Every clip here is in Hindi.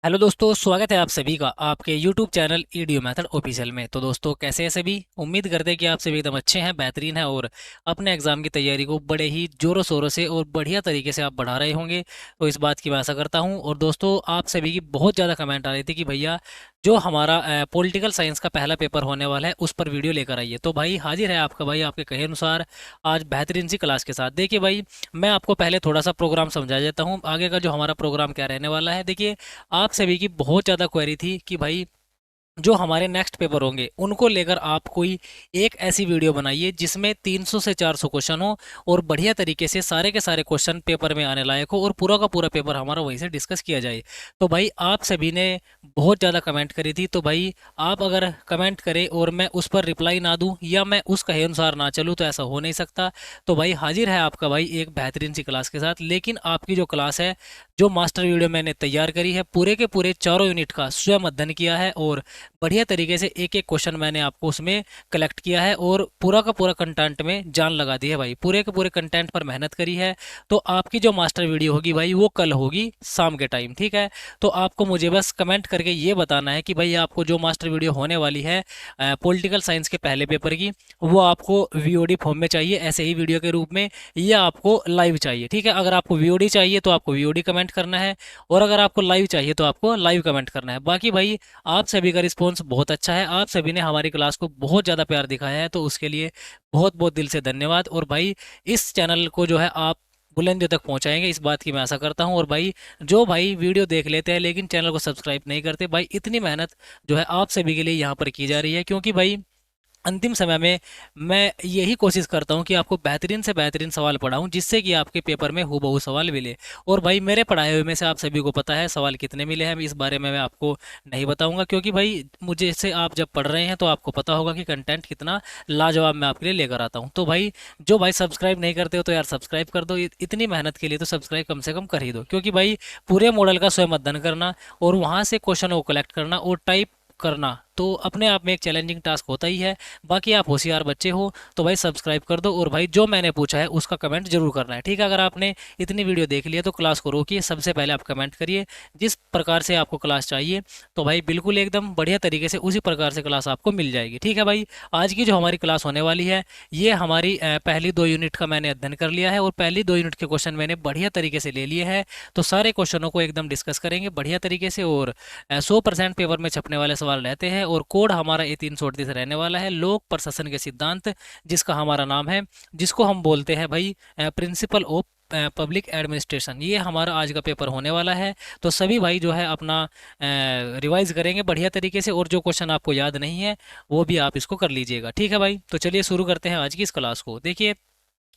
हेलो दोस्तों, स्वागत है आप सभी का आपके यूट्यूब चैनल ईडियो मेथड ऑफिशियल में। तो दोस्तों, कैसे हैं सभी? उम्मीद करते हैं कि आप सभी एकदम अच्छे हैं, बेहतरीन हैं और अपने एग्जाम की तैयारी को बड़े ही जोरों शोरों से और बढ़िया तरीके से आप बढ़ा रहे होंगे। तो इस बात की मैं आशा करता हूं। और दोस्तों, आप सभी की बहुत ज़्यादा कमेंट आ रही थी कि भैया जो हमारा पॉलिटिकल साइंस का पहला पेपर होने वाला है उस पर वीडियो लेकर आइए। तो भाई हाजिर है आपका भाई आपके कहे अनुसार आज बेहतरीन सी क्लास के साथ। देखिए भाई, मैं आपको पहले थोड़ा सा प्रोग्राम समझा देता हूँ, आगे का जो हमारा प्रोग्राम क्या रहने वाला है। देखिए, आप सभी की बहुत ज़्यादा क्वेरी थी कि भाई जो हमारे नेक्स्ट पेपर होंगे उनको लेकर आप कोई एक ऐसी वीडियो बनाइए जिसमें 300 से 400 क्वेश्चन हो और बढ़िया तरीके से सारे के सारे क्वेश्चन पेपर में आने लायक हो और पूरा का पूरा पेपर हमारा वहीं से डिस्कस किया जाए। तो भाई आप सभी ने बहुत ज़्यादा कमेंट करी थी। तो भाई आप अगर कमेंट करें और मैं उस पर रिप्लाई ना दूं या मैं उस कहे अनुसार ना चलूँ तो ऐसा हो नहीं सकता। तो भाई हाजिर है आपका भाई एक बेहतरीन सी क्लास के साथ। लेकिन आपकी जो क्लास है, जो मास्टर वीडियो मैंने तैयार करी है, पूरे के पूरे चारों यूनिट का स्वयं अध्ययन किया है और बढ़िया तरीके से एक एक क्वेश्चन मैंने आपको उसमें कलेक्ट किया है और पूरा का पूरा कंटेंट में जान लगा दी है भाई। पूरे के पूरे कंटेंट पर मेहनत करी है। तो आपकी जो मास्टर वीडियो होगी भाई वो कल होगी शाम के टाइम, ठीक है? तो आपको मुझे बस कमेंट करके ये बताना है कि भाई आपको जो मास्टर वीडियो होने वाली है पॉलिटिकल साइंस के पहले पेपर की, वो आपको वीओडी फॉर्म में चाहिए ऐसे ही वीडियो के रूप में, या आपको लाइव चाहिए। ठीक है, अगर आपको वीओडी चाहिए तो आपको वीओडी कमेंट करना है और अगर आपको लाइव चाहिए तो आपको लाइव कमेंट करना है। बाकी भाई आप सभी का रिस्पॉन्स बहुत अच्छा है, आप सभी ने हमारी क्लास को बहुत ज़्यादा प्यार दिखाया है, तो उसके लिए बहुत बहुत दिल से धन्यवाद। और भाई इस चैनल को जो है आप बुलंदियों तक पहुंचाएंगे, इस बात की मैं आशा करता हूं। और भाई जो भाई वीडियो देख लेते हैं लेकिन चैनल को सब्सक्राइब नहीं करते, भाई इतनी मेहनत जो है आप सभी के लिए यहाँ पर की जा रही है, क्योंकि भाई अंतिम समय में मैं यही कोशिश करता हूं कि आपको बेहतरीन से बेहतरीन सवाल पढ़ाऊं जिससे कि आपके पेपर में हूबहू सवाल मिले। और भाई मेरे पढ़ाए हुए में से आप सभी को पता है सवाल कितने मिले हैं, इस बारे में मैं आपको नहीं बताऊंगा, क्योंकि भाई मुझे से आप जब पढ़ रहे हैं तो आपको पता होगा कि कंटेंट कितना लाजवाब मैं आपके लिए लेकर आता हूं। तो भाई जो भाई सब्सक्राइब नहीं करते हो तो यार सब्सक्राइब कर दो, इतनी मेहनत के लिए तो सब्सक्राइब कम से कम कर ही दो, क्योंकि भाई पूरे मॉडल का स्वयं अध्ययन करना और वहाँ से क्वेश्चन को कलेक्ट करना और टाइप करना तो अपने आप में एक चैलेंजिंग टास्क होता ही है। बाकी आप होशियार बच्चे हो तो भाई सब्सक्राइब कर दो और भाई जो मैंने पूछा है उसका कमेंट जरूर करना है, ठीक है? अगर आपने इतनी वीडियो देख ली है तो क्लास को रोकिए, सबसे पहले आप कमेंट करिए जिस प्रकार से आपको क्लास चाहिए। तो भाई बिल्कुल एकदम बढ़िया तरीके से उसी प्रकार से क्लास आपको मिल जाएगी, ठीक है भाई? आज की जो हमारी क्लास होने वाली है ये हमारी पहली 2 यूनिट का मैंने अध्ययन कर लिया है और पहली 2 यूनिट के क्वेश्चन मैंने बढ़िया तरीके से ले लिए हैं। तो सारे क्वेश्चनों को एकदम डिस्कस करेंगे बढ़िया तरीके से और 100% पेपर में छपने वाले सवाल रहते हैं। और कोड हमारा A338 रहने वाला है, लोक प्रशासन के सिद्धांत जिसका हमारा नाम है, जिसको हम बोलते हैं भाई प्रिंसिपल ऑफ पब्लिक एडमिनिस्ट्रेशन। ये हमारा आज का पेपर होने वाला है। तो सभी भाई जो है अपना रिवाइज करेंगे बढ़िया तरीके से और जो क्वेश्चन आपको याद नहीं है वो भी आप इसको कर लीजिएगा, ठीक है भाई? तो चलिए शुरू करते हैं आज की इस क्लास को। देखिए,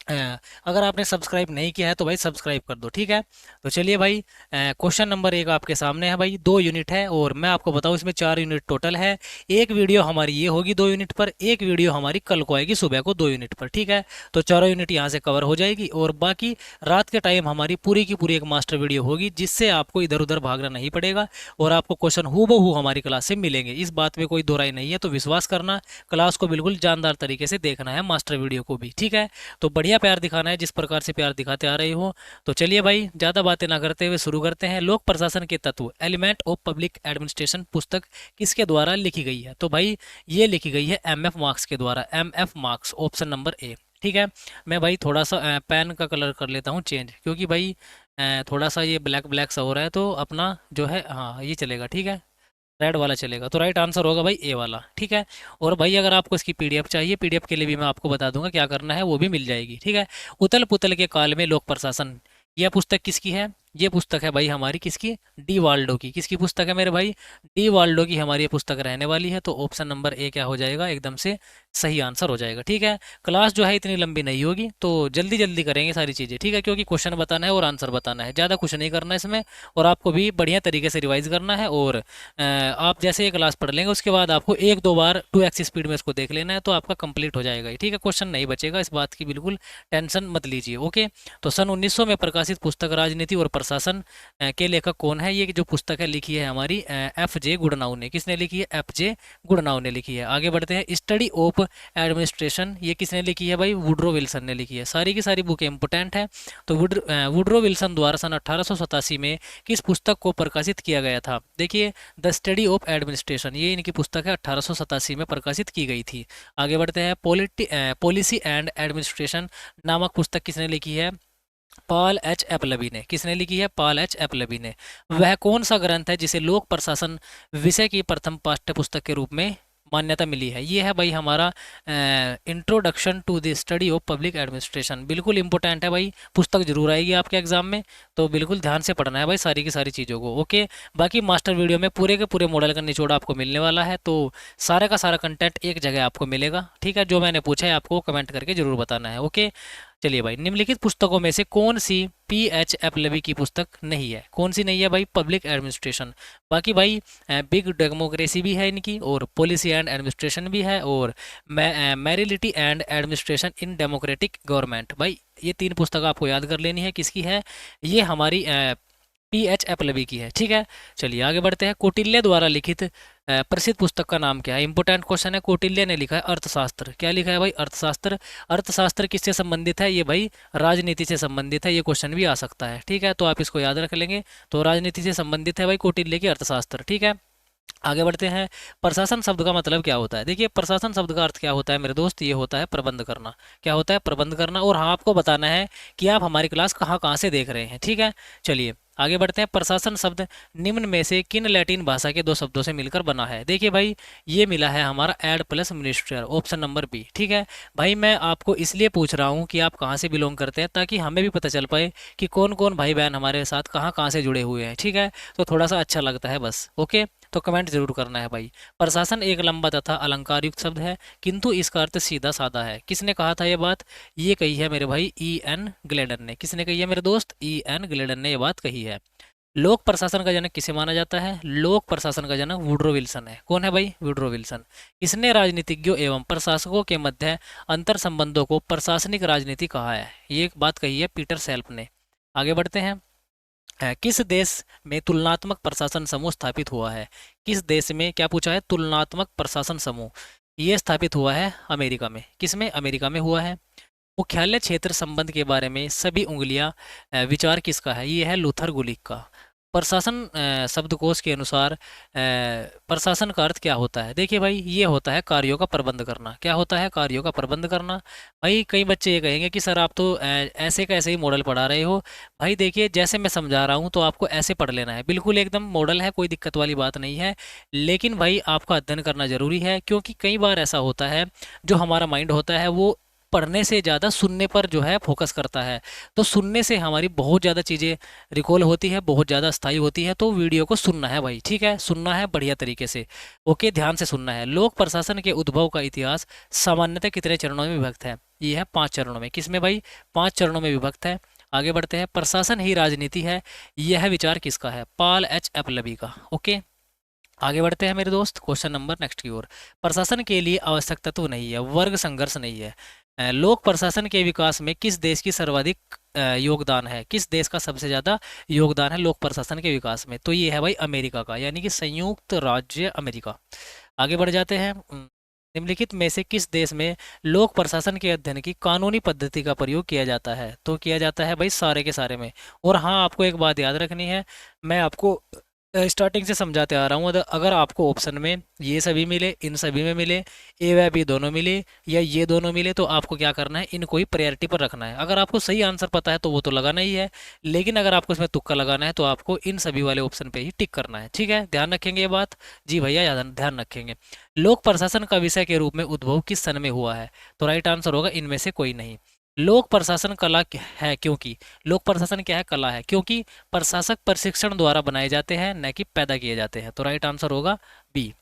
अगर आपने सब्सक्राइब नहीं किया है तो भाई सब्सक्राइब कर दो, ठीक है? तो चलिए भाई, क्वेश्चन नंबर 1 आपके सामने है भाई। 2 यूनिट है और मैं आपको बताऊं इसमें 4 यूनिट टोटल है। एक वीडियो हमारी ये होगी 2 यूनिट पर, एक वीडियो हमारी कल को आएगी सुबह को 2 यूनिट पर, ठीक है? तो चारों यूनिट यहाँ से कवर हो जाएगी और बाकी रात के टाइम हमारी पूरी की पूरी एक मास्टर वीडियो होगी जिससे आपको इधर उधर भागना नहीं पड़ेगा और आपको क्वेश्चन हूबहू हमारी क्लास से मिलेंगे। इस बात में कोई दो राय नहीं है, तो विश्वास करना, क्लास को बिल्कुल जानदार तरीके से देखना है, मास्टर वीडियो को भी, ठीक है? तो बढ़िया प्यार दिखाना है जिस प्रकार से प्यार दिखाते आ रहे हो। तो चलिए भाई ज़्यादा बातें ना करते हुए शुरू करते हैं। लोक प्रशासन के तत्व, एलिमेंट ऑफ पब्लिक एडमिनिस्ट्रेशन पुस्तक किसके द्वारा लिखी गई है? तो भाई ये लिखी गई है MF मार्क्स के द्वारा। MF marks, option number A, ठीक है? मैं भाई थोड़ा सा पेन का कलर कर लेता हूँ चेंज, क्योंकि भाई थोड़ा सा ये ब्लैक ब्लैक सा हो रहा है, तो अपना जो है हाँ ये चलेगा, ठीक है? रेड वाला चलेगा। तो राइट आंसर होगा भाई A वाला, ठीक है? और भाई अगर आपको इसकी PDF चाहिए, PDF के लिए भी मैं आपको बता दूंगा क्या करना है, वो भी मिल जाएगी, ठीक है? उथल पुथल के काल में लोक प्रशासन, यह पुस्तक किसकी है? ये पुस्तक है भाई हमारी किसकी? डी वाल्डो की। किसकी पुस्तक है मेरे भाई? डी वाल्डो की हमारी ये पुस्तक रहने वाली है। तो ऑप्शन नंबर A क्या हो जाएगा? एकदम से सही आंसर हो जाएगा, ठीक है? क्लास जो है इतनी लंबी नहीं होगी, तो जल्दी जल्दी करेंगे सारी चीज़ें, ठीक है? क्योंकि क्वेश्चन बताना है और आंसर बताना है, ज़्यादा कुछ नहीं करना है इसमें। और आपको भी बढ़िया तरीके से रिवाइज करना है और आप जैसे ये क्लास पढ़ लेंगे उसके बाद आपको 1-2 बार 2x स्पीड में इसको देख लेना है, तो आपका कंप्लीट हो जाएगा, ठीक है? क्वेश्चन नहीं बचेगा, इस बात की बिल्कुल टेंशन मत लीजिए, ओके? तो सन 1900 में प्रकाशित पुस्तक राजनीति और प्रशासन के लेखक कौन है? ये जो पुस्तक है लिखी है हमारी एफ.जे. गुडनाउ ने। किसने लिखी है? एफ.जे. गुडनाउ ने लिखी है। आगे बढ़ते हैं, स्टडी ऑफ एडमिनिस्ट्रेशन, ये किसने लिखी है भाई? वुड्रो विल्सन ने लिखी है। सारी की सारी बुक इंपोर्टेंट है। तो वुड्रो विल्सन द्वारा सन 1887 में किस पुस्तक को प्रकाशित किया गया था? देखिए, द स्टडी ऑफ एडमिनिस्ट्रेशन, ये इनकी पुस्तक है, 1887 में प्रकाशित की गई थी। आगे बढ़ते हैं, पॉलिसी एंड एडमिनिस्ट्रेशन नामक पुस्तक किसने लिखी है? पॉल एच एपलबी ने। किसने लिखी है? पॉल एच एपलबी ने। वह कौन सा ग्रंथ है जिसे लोक प्रशासन विषय की प्रथम पाठ्य पुस्तक के रूप में मान्यता मिली है? ये है भाई हमारा introduction to the study of public administration. बिल्कुल इंपॉर्टेंट है भाई, पुस्तक जरूर आएगी आपके एग्जाम में, तो बिल्कुल ध्यान से पढ़ना है भाई सारी की सारी चीज़ों को। ओके, बाकी मास्टर वीडियो में पूरे के पूरे मॉडल का निचोड़ आपको मिलने वाला है, तो सारा का सारा कंटेंट एक जगह आपको मिलेगा। ठीक है, जो मैंने पूछा है आपको कमेंट करके जरूर बताना है। ओके, चलिए भाई, निम्नलिखित पुस्तकों में से कौन सी पी एच एपलबी की पुस्तक नहीं है? कौन सी नहीं है भाई? Public administration. बाकी भाई बिग डेमोक्रेसी भी है इनकी, और पॉलिसी एंड एडमिनिस्ट्रेशन भी है, और morality and administration in democratic government. भाई ये 3 पुस्तक आपको याद कर लेनी है। किसकी है? ये हमारी पी एच एपलबी की है। ठीक है, चलिए आगे बढ़ते हैं। कौटिल्य द्वारा लिखित प्रसिद्ध पुस्तक का नाम क्या है? इंपोर्टेंट क्वेश्चन है। कौटिल्य ने लिखा है अर्थशास्त्र। क्या लिखा है भाई? अर्थशास्त्र। अर्थशास्त्र किससे संबंधित है? ये भाई राजनीति से संबंधित है। ये क्वेश्चन भी आ सकता है। ठीक है, तो आप इसको याद रख लेंगे। तो राजनीति से संबंधित है भाई कौटिल्य की अर्थशास्त्र। ठीक है, आगे बढ़ते हैं। प्रशासन शब्द का मतलब क्या होता है? देखिए, प्रशासन शब्द का अर्थ क्या होता है मेरे दोस्त? ये होता है प्रबंध करना। क्या होता है? प्रबंध करना। और हाँ, आपको बताना है कि आप हमारी क्लास कहाँ कहाँ से देख रहे हैं। ठीक है, चलिए आगे बढ़ते हैं। प्रशासन शब्द निम्न में से किन लैटिन भाषा के 2 शब्दों से मिलकर बना है? देखिए भाई, ये मिला है हमारा ad plus minister, option number B. ठीक है भाई, मैं आपको इसलिए पूछ रहा हूँ कि आप कहाँ से बिलोंग करते हैं, ताकि हमें भी पता चल पाए कि कौन कौन भाई बहन हमारे साथ कहाँ कहाँ से जुड़े हुए हैं। ठीक है, तो थोड़ा सा अच्छा लगता है बस। ओके, तो कमेंट जरूर करना है भाई। प्रशासन एक लंबा तथा अलंकार युक्त शब्द है, किंतु इसका अर्थ सीधा साधा है। किसने कहा था ये बात? ये कही है मेरे भाई E.N. ग्लेडन ने। किसने कही है मेरे दोस्त? E.N. ग्लेडन ने ये बात कही है। लोक प्रशासन का जनक किसे माना जाता है? लोक प्रशासन का जनक वुड्रो विल्सन है। कौन है भाई? Woodrow Wilson. इसने राजनीतिज्ञों एवं प्रशासकों के मध्य अंतर संबंधों को प्रशासनिक राजनीति कहा है। ये बात कही है पीटर सेल्फ ने। आगे बढ़ते हैं। किस देश में तुलनात्मक प्रशासन समूह स्थापित हुआ है? किस देश में, क्या पूछा है? तुलनात्मक प्रशासन समूह। ये स्थापित हुआ है अमेरिका में। किस में? अमेरिका में हुआ है। मुख्यालय क्षेत्र संबंध के बारे में सभी उंगलियां विचार किसका है? ये है लूथर गुलिक का। प्रशासन शब्दकोश के अनुसार प्रशासन का अर्थ क्या होता है? देखिए भाई, ये होता है कार्यों का प्रबंध करना। क्या होता है? कार्यों का प्रबंध करना। भाई कई बच्चे ये कहेंगे कि सर आप तो ऐसे का ऐसे ही मॉडल पढ़ा रहे हो। भाई देखिए, जैसे मैं समझा रहा हूँ तो आपको ऐसे पढ़ लेना है, बिल्कुल एकदम मॉडल है, कोई दिक्कत वाली बात नहीं है। लेकिन भाई आपका अध्ययन करना जरूरी है, क्योंकि कई बार ऐसा होता है जो हमारा माइंड होता है वो पढ़ने से ज़्यादा सुनने पर जो है फोकस करता है। तो सुनने से हमारी बहुत ज़्यादा चीज़ें रिकॉल होती है, बहुत ज़्यादा स्थायी होती है। तो वीडियो को सुनना है भाई, ठीक है, सुनना है बढ़िया तरीके से। ओके, ध्यान से सुनना है। लोक प्रशासन के उद्भव का इतिहास सामान्यतः कितने चरणों में विभक्त है? ये है 5 चरणों में। किसमें भाई? 5 चरणों में विभक्त है। आगे बढ़ते हैं। प्रशासन ही राजनीति है, यह विचार किसका है? पॉल एच एपलबी का। ओके, आगे बढ़ते हैं मेरे दोस्त क्वेश्चन नंबर नेक्स्ट की ओर। प्रशासन के लिए आवश्यक तत्व नहीं है, वर्ग संघर्ष नहीं है। लोक प्रशासन के विकास में किस देश की सर्वाधिक योगदान है? किस देश का सबसे ज़्यादा योगदान है लोक प्रशासन के विकास में? तो ये है भाई अमेरिका का, यानी कि संयुक्त राज्य अमेरिका। आगे बढ़ जाते हैं। निम्नलिखित में से किस देश में लोक प्रशासन के अध्ययन की कानूनी पद्धति का प्रयोग किया जाता है? तो किया जाता है भाई सारे के सारे में। और हाँ, आपको एक बात याद रखनी है, मैं आपको स्टार्टिंग से समझाते आ रहा हूँ। अगर आपको ऑप्शन में ये सभी मिले, इन सभी में मिले, ए व बी दोनों मिले, या ये दोनों मिले, तो आपको क्या करना है? इनको ही प्रायोरिटी पर रखना है। अगर आपको सही आंसर पता है तो वो तो लगाना ही है, लेकिन अगर आपको इसमें तुक्का लगाना है तो आपको इन सभी वाले ऑप्शन पे ही टिक करना है। ठीक है, ध्यान रखेंगे ये बात। जी भैया, ध्यान रखेंगे। लोक प्रशासन का विषय के रूप में उद्भव किस सन में हुआ है? तो राइट आंसर होगा इनमें से कोई नहीं। लोक प्रशासन कला है, क्योंकि लोक प्रशासन क्या है? कला है, क्योंकि प्रशासक प्रशिक्षण द्वारा बनाए जाते हैं, न कि पैदा किए जाते हैं। तो राइट आंसर होगा बी।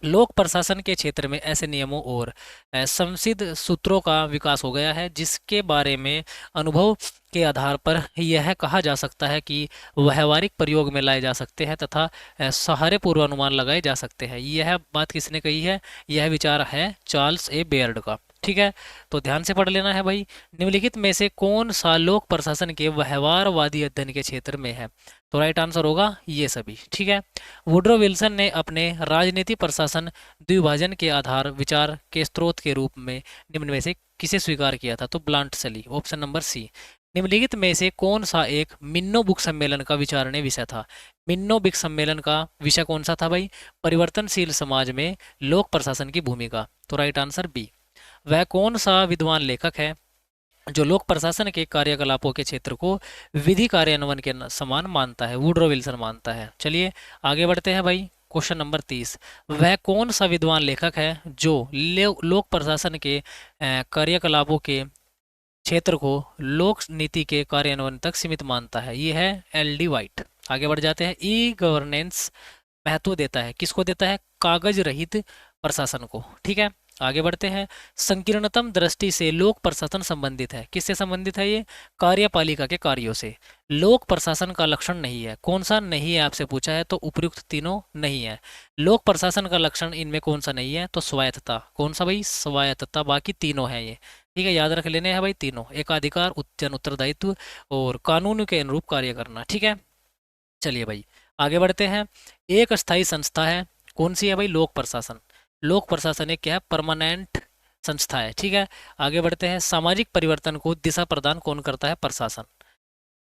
लोक प्रशासन के क्षेत्र में ऐसे नियमों और संसिद्ध सूत्रों का विकास हो गया है जिसके बारे में अनुभव के आधार पर यह कहा जा सकता है कि व्यवहारिक प्रयोग में लाए जा सकते हैं तथा सहारे पूर्वानुमान लगाए जा सकते हैं। यह बात किसने कही है? यह विचार है चार्ल्स ए बेयर्ड का। ठीक है, तो ध्यान से पढ़ लेना है भाई। निम्नलिखित में से कौन सा लोक प्रशासन के व्यवहारवादी अध्ययन के क्षेत्र में है? तो राइट आंसर होगा ये सभी। ठीक है, वुड्रो विल्सन ने अपने राजनीति प्रशासन द्विभाजन के आधार विचार के स्रोत के रूप में निम्न में से किसे स्वीकार किया था? तो ब्लांट सली, ऑप्शन नंबर सी। निम्नलिखित में से कौन सा एक मिन्नो बुक सम्मेलन का विचारणीय विषय था? मिन्नो बुक सम्मेलन का विषय कौन सा था भाई? परिवर्तनशील समाज में लोक प्रशासन की भूमिका। तो राइट आंसर बी। वह कौन सा विद्वान लेखक है जो लोक प्रशासन के कार्यकलापों के क्षेत्र को विधि कार्यान्वयन के समान मानता है? वुड्रो विल्सन मानता है। चलिए आगे बढ़ते हैं भाई। क्वेश्चन नंबर 30, वह कौन सा विद्वान लेखक है जो लोक प्रशासन के कार्यकलापों के क्षेत्र को लोक नीति के कार्यान्वयन तक सीमित मानता है? ये है एल डी वाइट। आगे बढ़ जाते हैं। ई गवर्नेंस महत्व देता है, किसको देता है? कागज रहित प्रशासन को। ठीक है, आगे बढ़ते हैं। संकीर्णतम दृष्टि से लोक प्रशासन संबंधित है, किससे संबंधित है? ये कार्यपालिका के कार्यों से। लोक प्रशासन का लक्षण नहीं है, कौन सा नहीं है आपसे पूछा है? तो उपयुक्त तीनों नहीं है। लोक प्रशासन का लक्षण इनमें कौन सा नहीं है? तो स्वायत्तता। कौन सा भाई? स्वायत्तता। बाकी तीनों है ये। ठीक है, याद रख लेने हैं भाई तीनों, एकाधिकार, जन उत्तरदायित्व और कानून के अनुरूप कार्य करना। ठीक है, चलिए भाई आगे बढ़ते हैं। एक अस्थायी संस्था है, कौन सी है भाई? लोक प्रशासन। लोक प्रशासन एक क्या है? परमानेंट संस्था है। ठीक है, आगे बढ़ते हैं। सामाजिक परिवर्तन को दिशा प्रदान कौन करता है? प्रशासन।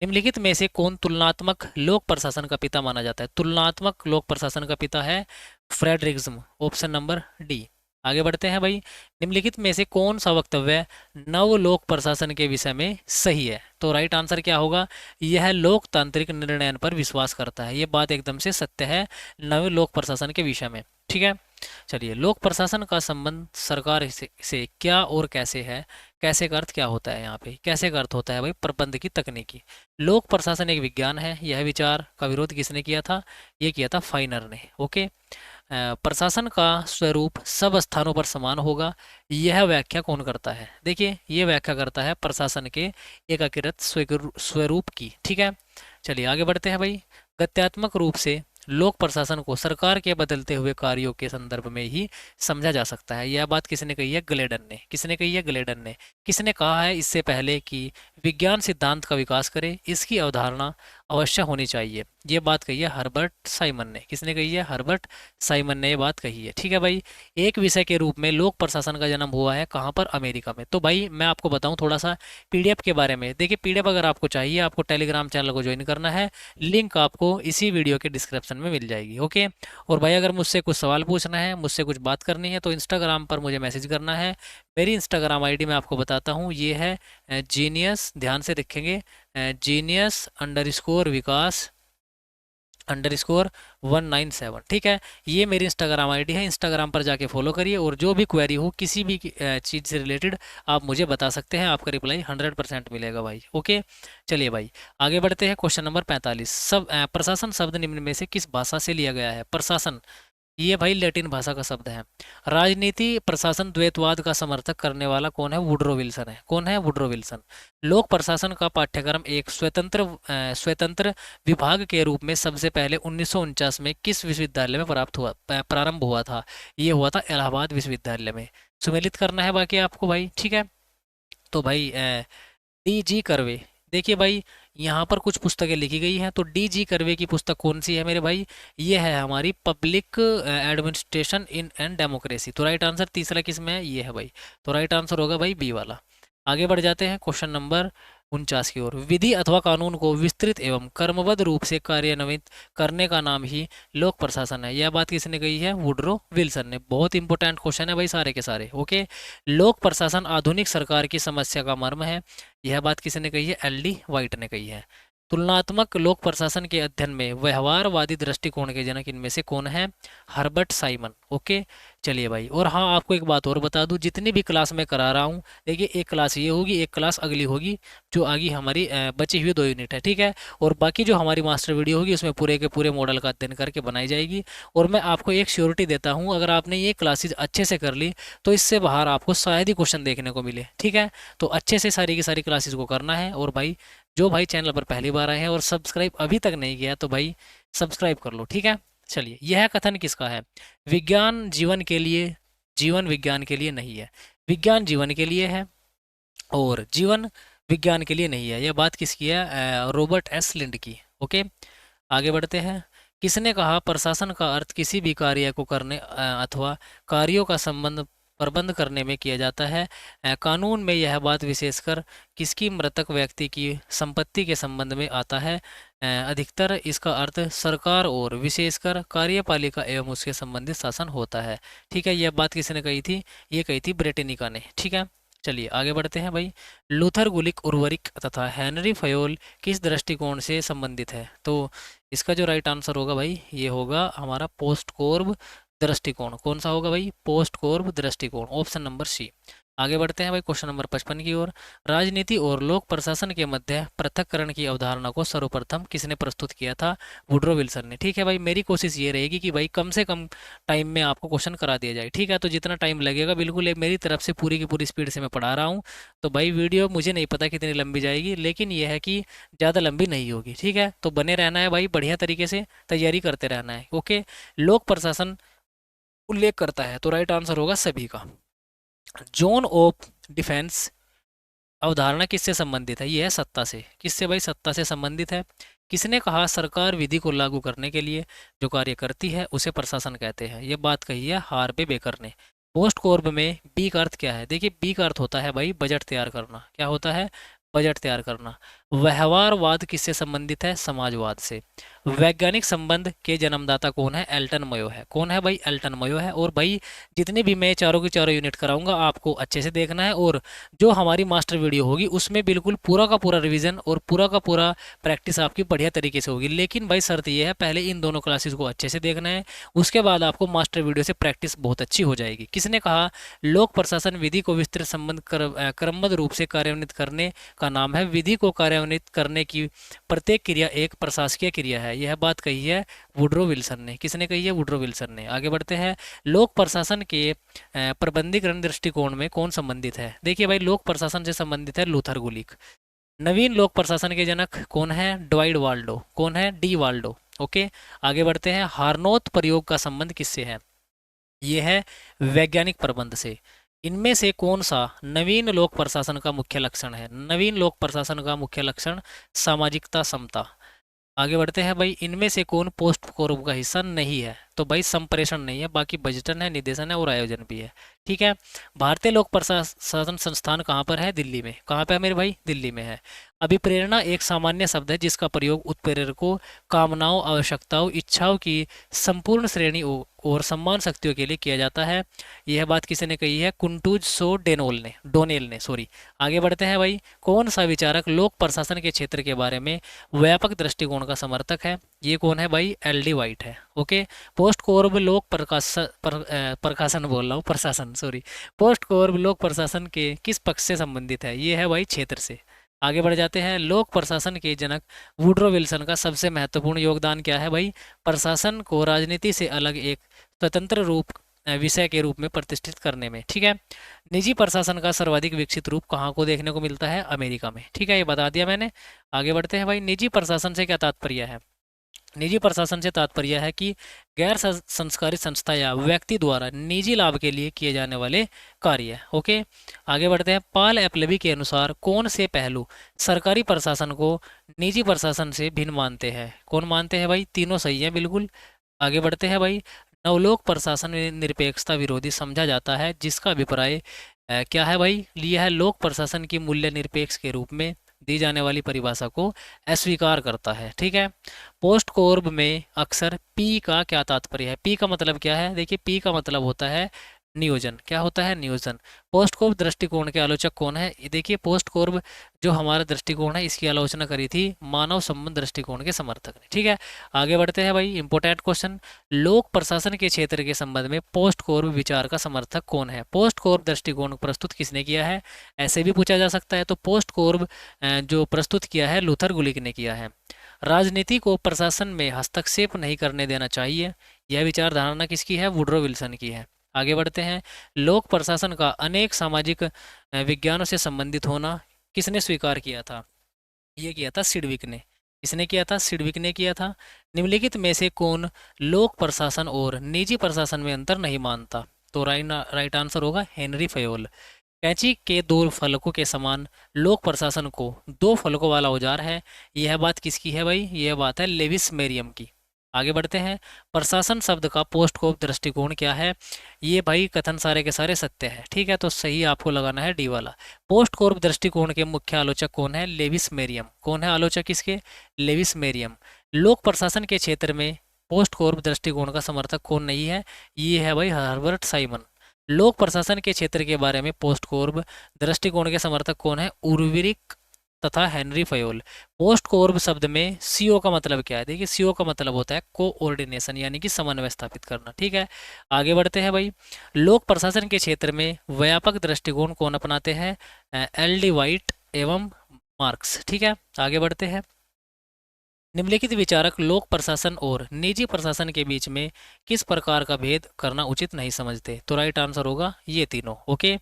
निम्नलिखित में से कौन तुलनात्मक लोक प्रशासन का पिता माना जाता है? तुलनात्मक लोक प्रशासन का पिता है फ्रेडरिज्म, ऑप्शन नंबर डी। आगे बढ़ते हैं भाई। निम्नलिखित में से कौन सा वक्तव्य नव लोक प्रशासन के विषय में सही है? तो राइट आंसर क्या होगा? यह लोकतांत्रिक निर्णय पर विश्वास करता है। ये बात एकदम से सत्य है नव लोक प्रशासन के विषय में। ठीक है, चलिए लोक प्रशासन का संबंध सरकार से क्या और कैसे है? कैसे का अर्थ क्या होता है यहाँ पे? कैसे का अर्थ होता है भाई? प्रबंध की तकनीकी। लोक प्रशासन एक विज्ञान है। यह विचार का विरोध किसने किया था? ये किया था फाइनर ने। ओके, प्रशासन का स्वरूप सब स्थानों पर समान होगा, यह व्याख्या कौन करता है? देखिए ये व्याख्या करता है प्रशासन के एकीकृत स्वरूप की। ठीक है, चलिए आगे बढ़ते हैं भाई। गत्यात्मक रूप से लोक प्रशासन को सरकार के बदलते हुए कार्यों के संदर्भ में ही समझा जा सकता है। यह बात किसने कही है? ग्लेडन ने। किसने कही है? ग्लेडन ने। किसने कहा है इससे पहले कि विज्ञान सिद्धांत का विकास करे, इसकी अवधारणा अवश्य होनी चाहिए? ये बात कही है हर्बर्ट साइमन ने। किसने कही है? हर्बर्ट साइमन ने ये बात कही है। ठीक है भाई, एक विषय के रूप में लोक प्रशासन का जन्म हुआ है कहाँ पर? अमेरिका में। तो भाई मैं आपको बताऊं थोड़ा सा पीडीएफ के बारे में। देखिए पीडीएफ अगर आपको चाहिए, आपको टेलीग्राम चैनल को ज्वाइन करना है, लिंक आपको इसी वीडियो के डिस्क्रिप्शन में मिल जाएगी। ओके, और भाई अगर मुझसे कुछ सवाल पूछना है, मुझसे कुछ बात करनी है, तो इंस्टाग्राम पर मुझे मैसेज करना है। मेरी इंस्टाग्राम आईडी मैं आपको बताता हूँ, ये है जीनियस, ध्यान से देखेंगे, जीनियस अंडरस्कोर विकास अंडरस्कोर 197। ठीक है, ये मेरी इंस्टाग्राम आईडी है। इंस्टाग्राम पर जाके फॉलो करिए और जो भी क्वेरी हो किसी भी चीज़ से रिलेटेड आप मुझे बता सकते हैं, आपका रिप्लाई 100% मिलेगा भाई। ओके, चलिए भाई आगे बढ़ते हैं। क्वेश्चन नंबर 45, प्रशासन शब्द निम्न में से किस भाषा से लिया गया है? प्रशासन ये भाई लैटिन भाषा का शब्द है। राजनीति प्रशासन द्वैतवाद का समर्थक करने वाला कौन है? वुड्रो विल्सन है। कौन है? Woodrow Wilson. लोक प्रशासन का पाठ्यक्रम एक स्वतंत्र विभाग के रूप में सबसे पहले 1949 में किस विश्वविद्यालय में प्रारंभ हुआ था? ये हुआ था इलाहाबाद विश्वविद्यालय में। सुमेलित करना है बाकी आपको भाई। ठीक है, तो भाई डी जी कर्वे, देखिए भाई यहाँ पर कुछ पुस्तकें लिखी गई हैं, तो डी जी कर्वे की पुस्तक कौन सी है मेरे भाई? ये है हमारी public administration in and democracy. तो राइट आंसर तीसरा किस में है? ये है भाई। तो राइट आंसर होगा भाई बी वाला। आगे बढ़ जाते हैं क्वेश्चन नंबर 49 की ओर। विधि अथवा कानून को विस्तृत एवं कर्मबद्ध रूप से कार्यान्वित करने का नाम ही लोक प्रशासन है। यह बात किसने कही है? वुड्रो विल्सन ने। बहुत इंपॉर्टेंट क्वेश्चन है भाई सारे के सारे। ओके, लोक प्रशासन आधुनिक सरकार की समस्या का मर्म है। यह बात किसने कही है? एल डी वाइट ने कही है। तुलनात्मक लोक प्रशासन के अध्ययन में व्यवहारवादी दृष्टिकोण के जनक इनमें से कौन है? Herbert Simon. ओके, चलिए भाई, और हाँ आपको एक बात और बता दूं, जितनी भी क्लास मैं करा रहा हूँ, देखिए एक क्लास ये होगी, एक क्लास अगली होगी, जो आगे हमारी बची हुई 2 यूनिट है। ठीक है, और बाकी जो हमारी मास्टर वीडियो होगी उसमें पूरे के पूरे मॉडल का अध्ययन करके बनाई जाएगी। और मैं आपको एक श्योरिटी देता हूँ, अगर आपने ये क्लासेज अच्छे से कर ली तो इससे बाहर आपको शायद ही क्वेश्चन देखने को मिले। ठीक है, तो अच्छे से सारी की सारी क्लासेज को करना है। और भाई जो भाई चैनल पर पहली बार आए हैं और सब्सक्राइब अभी तक नहीं किया तो भाई सब्सक्राइब कर लो। ठीक है, चलिए यह कथन किसका है? विज्ञान जीवन के लिए, जीवन विज्ञान के लिए नहीं है। विज्ञान जीवन के लिए है और जीवन विज्ञान के लिए नहीं है। यह बात किसकी है? रॉबर्ट एस लिंड की। ओके, आगे बढ़ते हैं। किसने कहा प्रशासन का अर्थ किसी भी कार्य को करने अथवा कार्यों का संबंध प्रबंध करने में किया जाता है। कानून में यह बात विशेषकर किसकी मृतक व्यक्ति की संपत्ति के संबंध में आता है। अधिकतर इसका अर्थ सरकार और विशेषकर कार्यपालिका एवं उसके संबंधित शासन होता है। ठीक है, यह बात किसने कही थी? ये कही थी ब्रिटेनिका ने। ठीक है, चलिए आगे बढ़ते हैं भाई। लूथर गुलिक उर्वरिक तथा हेनरी फयोल किस दृष्टिकोण से संबंधित है? तो इसका जो राइट आंसर होगा भाई, ये होगा हमारा पोस्ट कोर्ब दृष्टिकोण। कौन सा होगा भाई? पोस्ट कोर्ब दृष्टिकोण, ऑप्शन नंबर सी। आगे बढ़ते हैं भाई क्वेश्चन नंबर 55 की ओर। राजनीति और लोक प्रशासन के मध्य पृथक्करण की अवधारणा को सर्वप्रथम किसने प्रस्तुत किया था? वुड्रो विल्सन ने। ठीक है भाई, मेरी कोशिश ये रहेगी कि भाई कम से कम टाइम में आपको क्वेश्चन करा दिया जाए। ठीक है, तो जितना टाइम लगेगा बिल्कुल ये मेरी तरफ से पूरी की पूरी स्पीड से मैं पढ़ा रहा हूँ। तो भाई वीडियो मुझे नहीं पता कितनी लंबी जाएगी, लेकिन यह है कि ज़्यादा लंबी नहीं होगी। ठीक है, तो बने रहना है भाई, बढ़िया तरीके से तैयारी करते रहना है। ओके, लोक प्रशासन उल्लेख करता है, तो राइट आंसर होगा सभी का। जोन ऑफ डिफेंस अवधारणा किससे संबंधित है? ये है सत्ता से। किससे भाई? सत्ता से संबंधित है। किसने कहा सरकार विधि को लागू करने के लिए जो कार्य करती है उसे प्रशासन कहते हैं? ये बात कही है हार्वे बेकर ने। पोस्ट कोर्ब में बी का अर्थ क्या है? देखिए, बी का अर्थ होता है भाई बजट तैयार करना। क्या होता है? बजट तैयार करना। व्यवहारवाद किससे संबंधित है? समाजवाद से। वैज्ञानिक संबंध के जन्मदाता कौन है? एल्टन मयो है। कौन है भाई? एल्टन मयो है। और भाई जितने भी मैं चारों की चारों यूनिट कराऊंगा आपको अच्छे से देखना है, और जो हमारी मास्टर वीडियो होगी उसमें बिल्कुल पूरा का पूरा रिवीजन और पूरा का पूरा प्रैक्टिस आपकी बढ़िया तरीके से होगी। लेकिन भाई शर्त यह है, पहले इन दोनों क्लासेस को अच्छे से देखना है, उसके बाद आपको मास्टर वीडियो से प्रैक्टिस बहुत अच्छी हो जाएगी। किसने कहा लोक प्रशासन विधि को विस्तृत संबंध क्रमबद्ध रूप से कार्यान्वित करने का नाम है? विधि को कार्यान्वित करने की प्रत्येक क्रिया एक प्रशासकीय क्रिया है। यह बात कही है वुड्रो विल्सन ने। किसने कही है? वुड्रो विल्सन ने। आगे बढ़ते हैं। लोक प्रशासन के प्रबंधीकरण दृष्टिकोण में कौन संबंधित है? देखिए भाई, लोक प्रशासन से संबंधित है लूथर गुलिक। नवीन लोक प्रशासन के जनक कौन है? ड्वाइड वाल्डो। कौन है? D Waldo. ओके, आगे बढ़ते हैं। हार्नोत प्रयोग का संबंध किससे है? ये है वैज्ञानिक प्रबंध से। इनमें से कौन सा नवीन लोक प्रशासन का मुख्य लक्षण है? नवीन लोक प्रशासन का मुख्य लक्षण सामाजिकता, समता। आगे बढ़ते हैं भाई। इनमें से कौन पोस्ट कोर्ब का हिस्सा नहीं है? तो भाई संप्रेषण नहीं है, बाकी बजटन है, निदेशन है और आयोजन भी है। ठीक है, भारतीय लोक प्रशासन संस्थान कहाँ पर है? दिल्ली में। कहाँ पे है मेरे भाई? दिल्ली में है। अभिप्रेरणा एक सामान्य शब्द है जिसका प्रयोग उत्प्रेरकों, कामनाओं, आवश्यकताओं, इच्छाओं की संपूर्ण श्रेणी और सम्मान शक्तियों के लिए किया जाता है। यह बात किसने कही है? कुंटूज सो डोनेल ने सॉरी। आगे बढ़ते हैं भाई। कौन सा विचारक लोक प्रशासन के क्षेत्र के बारे में व्यापक दृष्टिकोण का समर्थक है? ये कौन है भाई? एल डी वाइट है। ओके, पोस्ट कोर्ब लोक प्रकाशन बोल रहा हूँ, प्रशासन सॉरी। पोस्ट कोर्ब लोक प्रशासन के किस पक्ष से संबंधित है? ये है भाई क्षेत्र से। आगे बढ़ जाते हैं। लोक प्रशासन के जनक वुड्रो विल्सन का सबसे महत्वपूर्ण योगदान क्या है भाई? प्रशासन को राजनीति से अलग एक स्वतंत्र रूप विषय के रूप में प्रतिष्ठित करने में। ठीक है, निजी प्रशासन का सर्वाधिक विकसित रूप कहाँ को देखने को मिलता है? अमेरिका में। ठीक है, ये बता दिया मैंने। आगे बढ़ते हैं भाई। निजी प्रशासन से क्या तात्पर्य है? निजी प्रशासन से तात्पर्य है कि गैर संस्कारित संस्था या व्यक्ति द्वारा निजी लाभ के लिए किए जाने वाले कार्य। ओके, आगे बढ़ते हैं। पॉल एपलेबी के अनुसार कौन से पहलू सरकारी प्रशासन को निजी प्रशासन से भिन्न मानते हैं? कौन मानते हैं भाई? तीनों सही है बिल्कुल। आगे बढ़ते हैं भाई। नवलोक प्रशासन में निरपेक्षता विरोधी समझा जाता है, जिसका अभिप्राय क्या है भाई? यह है लोक प्रशासन की मूल्य निरपेक्ष के रूप में दी जाने वाली परिभाषा को अस्वीकार करता है। ठीक है, पोस्ट कोर्ब में अक्सर पी का क्या तात्पर्य है? पी का मतलब क्या है? देखिए, पी का मतलब होता है नियोजन। क्या होता है? नियोजन। पोस्ट कोर्ब दृष्टिकोण के आलोचक कौन है? ये देखिए, पोस्ट कोर्ब जो हमारा दृष्टिकोण है इसकी आलोचना करी थी मानव संबंध दृष्टिकोण के समर्थक ने। ठीक है, आगे बढ़ते हैं भाई। Important question. लोक प्रशासन के क्षेत्र के संबंध में पोस्ट कोर्ब विचार का समर्थक कौन है? पोस्ट कोर्ब दृष्टिकोण प्रस्तुत किसने किया है? ऐसे भी पूछा जा सकता है। तो पोस्ट कोर्ब जो प्रस्तुत किया है लूथर गुलिक ने किया है। राजनीति को प्रशासन में हस्तक्षेप नहीं करने देना चाहिए, यह विचारधारणा किसकी है? वुड्रो विल्सन की है। आगे बढ़ते हैं। लोक प्रशासन का अनेक सामाजिक विज्ञानों से संबंधित होना किसने स्वीकार किया था? ये किया था सिडविक ने। किसने किया था? सिडविक ने किया था। निम्नलिखित में से कौन लोक प्रशासन और निजी प्रशासन में अंतर नहीं मानता? तो राइट आंसर होगा हेनरी फयोल। कैंची के दो फलकों के समान लोक प्रशासन को दो फलकों वाला औजार है, यह बात किसकी है भाई? यह बात है लेविस मेरियम की। आगे बढ़ते हैं। प्रशासन शब्द का पोस्ट कोप दृष्टिकोण क्या है? ये भाई कथन सारे के सारे सत्य है, ठीक है, तो सही आपको लगाना है डी वाला। पोस्ट कोप दृष्टिकोण के मुख्य आलोचक कौन है? Lewis Meriam. कौन है आलोचक इसके? Lewis Meriam. लोक प्रशासन के क्षेत्र में पोस्ट कोप दृष्टिकोण का समर्थक कौन नहीं है? ये है भाई हर्बर्ट साइमन। लोक प्रशासन के क्षेत्र के बारे में पोस्ट कोर्ब दृष्टिकोण के समर्थक कौन है? उर्विरिक तथा हेनरी फयोल। पोस्ट कोर्ब शब्द में सीओ का मतलब क्या है? देखिए सीओ का मतलब होता है कोऑर्डिनेशन, यानी कि समन्वय स्थापित करना, ठीक है। आगे बढ़ते हैं भाई। लोक प्रशासन के क्षेत्र में व्यापक दृष्टिकोण कौन अपनाते हैं? एल डी वाइट एवं मार्क्स, ठीक है। आगे बढ़ते हैं। निम्नलिखित विचारक लोक प्रशासन और निजी प्रशासन के बीच में किस प्रकार का भेद करना उचित नहीं समझते? तो राइट आंसर होगा ये तीनों। ओके,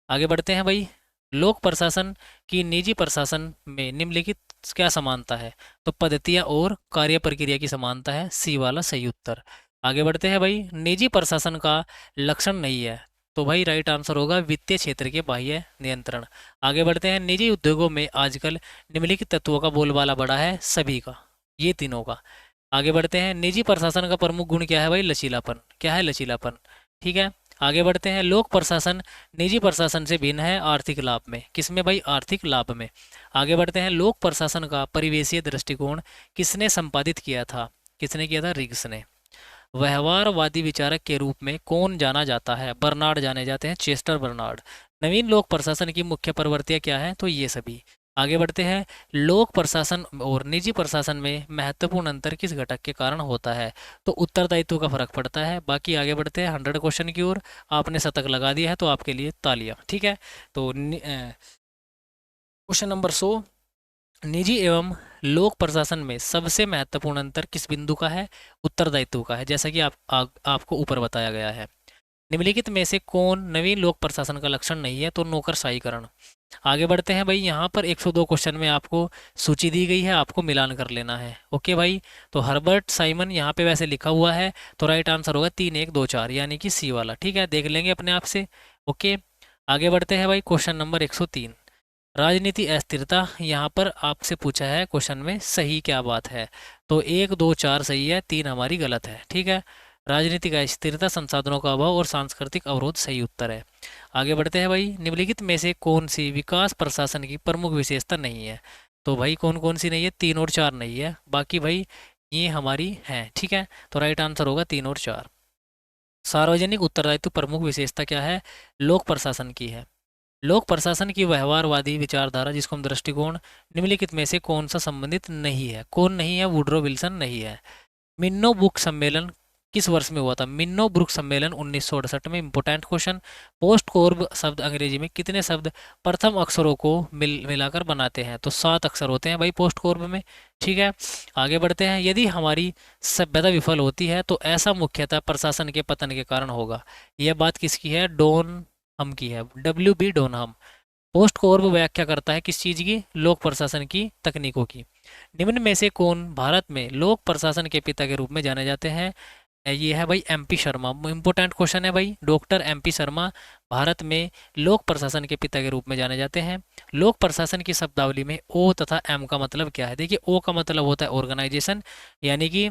आगे बढ़ते हैं भाई। लोक प्रशासन की निजी प्रशासन में निम्नलिखित क्या समानता है? तो पद्धतियां और कार्य प्रक्रिया की समानता है, सी वाला सही उत्तर। आगे बढ़ते हैं भाई। निजी प्रशासन का लक्षण नहीं है, तो भाई राइट आंसर होगा वित्तीय क्षेत्र के बाह्य नियंत्रण। आगे बढ़ते हैं। निजी उद्योगों में आजकल निम्नलिखित तत्वों का बोलबाला बढ़ा है, सभी का, ये तीनों का। आगे बढ़ते हैं। निजी प्रशासन का प्रमुख गुण क्या है भाई? लचीलापन। क्या है? लचीलापन, ठीक है। आगे बढ़ते हैं। लोक प्रशासन निजी प्रशासन से भिन्न है आर्थिक लाभ में। किसमें भाई? आर्थिक लाभ में। आगे बढ़ते हैं। लोक प्रशासन का परिवेशीय दृष्टिकोण किसने संपादित किया था? किसने किया था? रिग्स ने। व्यवहारवादी विचारक के रूप में कौन जाना जाता है? बर्नार्ड जाने जाते हैं, चेस्टर बर्नार्ड। नवीन लोक प्रशासन की मुख्य प्रवृत्तियां क्या है? तो ये सभी। आगे बढ़ते हैं। लोक प्रशासन और निजी प्रशासन में महत्वपूर्ण अंतर किस घटक के कारण होता है? तो उत्तरदायित्व का फर्क पड़ता है। बाकी आगे बढ़ते हैं 100 क्वेश्चन की ओर। आपने शतक लगा दिया है तो आपके लिए तालियां, ठीक है। तो क्वेश्चन नंबर 100। निजी एवं लोक प्रशासन में सबसे महत्वपूर्ण अंतर किस बिंदु का है? उत्तरदायित्व का है, जैसा कि आपको ऊपर बताया गया है। निम्नलिखित में से कौन नवीन लोक प्रशासन का लक्षण नहीं है? तो नौकरशाहीकरण। आगे बढ़ते हैं भाई। यहाँ पर 102 क्वेश्चन में आपको सूची दी गई है, आपको मिलान कर लेना है। ओके भाई, तो हर्बर्ट साइमन यहाँ पे वैसे लिखा हुआ है, तो राइट आंसर होगा 3 1 2 4, यानी कि सी वाला, ठीक है, देख लेंगे अपने आप से। ओके, आगे बढ़ते हैं भाई। Question number 103। राजनीति अस्थिरता, यहाँ पर आपसे पूछा है क्वेश्चन में सही क्या बात है? तो 1 2 4 सही है, 3 हमारी गलत है, ठीक है। राजनीतिक अस्थिरता, संसाधनों का अभाव और सांस्कृतिक अवरोध सही उत्तर है। आगे बढ़ते हैं भाई। निम्नलिखित में से कौन सी विकास प्रशासन की प्रमुख विशेषता नहीं है? तो भाई कौन कौन सी नहीं है? 3 और 4 नहीं है, बाकी भाई ये हमारी हैं, ठीक है। तो राइट आंसर होगा 3 और 4। सार्वजनिक उत्तरदायित्व प्रमुख विशेषता क्या है? लोक प्रशासन की है। लोक प्रशासन की व्यवहारवादी विचारधारा, जिसको हम दृष्टिकोण, निम्नलिखित में से कौन सा संबंधित नहीं है? कौन नहीं है? वुड्रो विल्सन नहीं है। मिन्नो बुक सम्मेलन किस वर्ष में हुआ था? मिन्नो बुक सम्मेलन 1968 में। Important question. पोस्ट कोर्ब शब्द अंग्रेजी में कितने शब्द प्रथम अक्षरों को मिलाकर बनाते हैं? तो 7 अक्षर होते हैं भाई पोस्ट कोर्ब में, ठीक है। आगे बढ़ते हैं। यदि हमारी सभ्यता विफल होती है तो ऐसा मुख्यतः प्रशासन के पतन के कारण होगा। यह बात किसकी है? डोन हम की है, WB डोनहम। पोस्ट कोर्ब व्याख्या करता है किस चीज़ की? लोक प्रशासन की तकनीकों की। निम्न में से कौन भारत में लोक प्रशासन के पिता के रूप में जाने जाते हैं? ये है भाई MP शर्मा। इंपोर्टेंट क्वेश्चन है भाई। डॉक्टर MP शर्मा भारत में लोक प्रशासन के पिता के रूप में जाने जाते हैं। लोक प्रशासन की शब्दावली में O तथा M का मतलब क्या है? देखिए O का मतलब होता है ऑर्गेनाइजेशन, यानी कि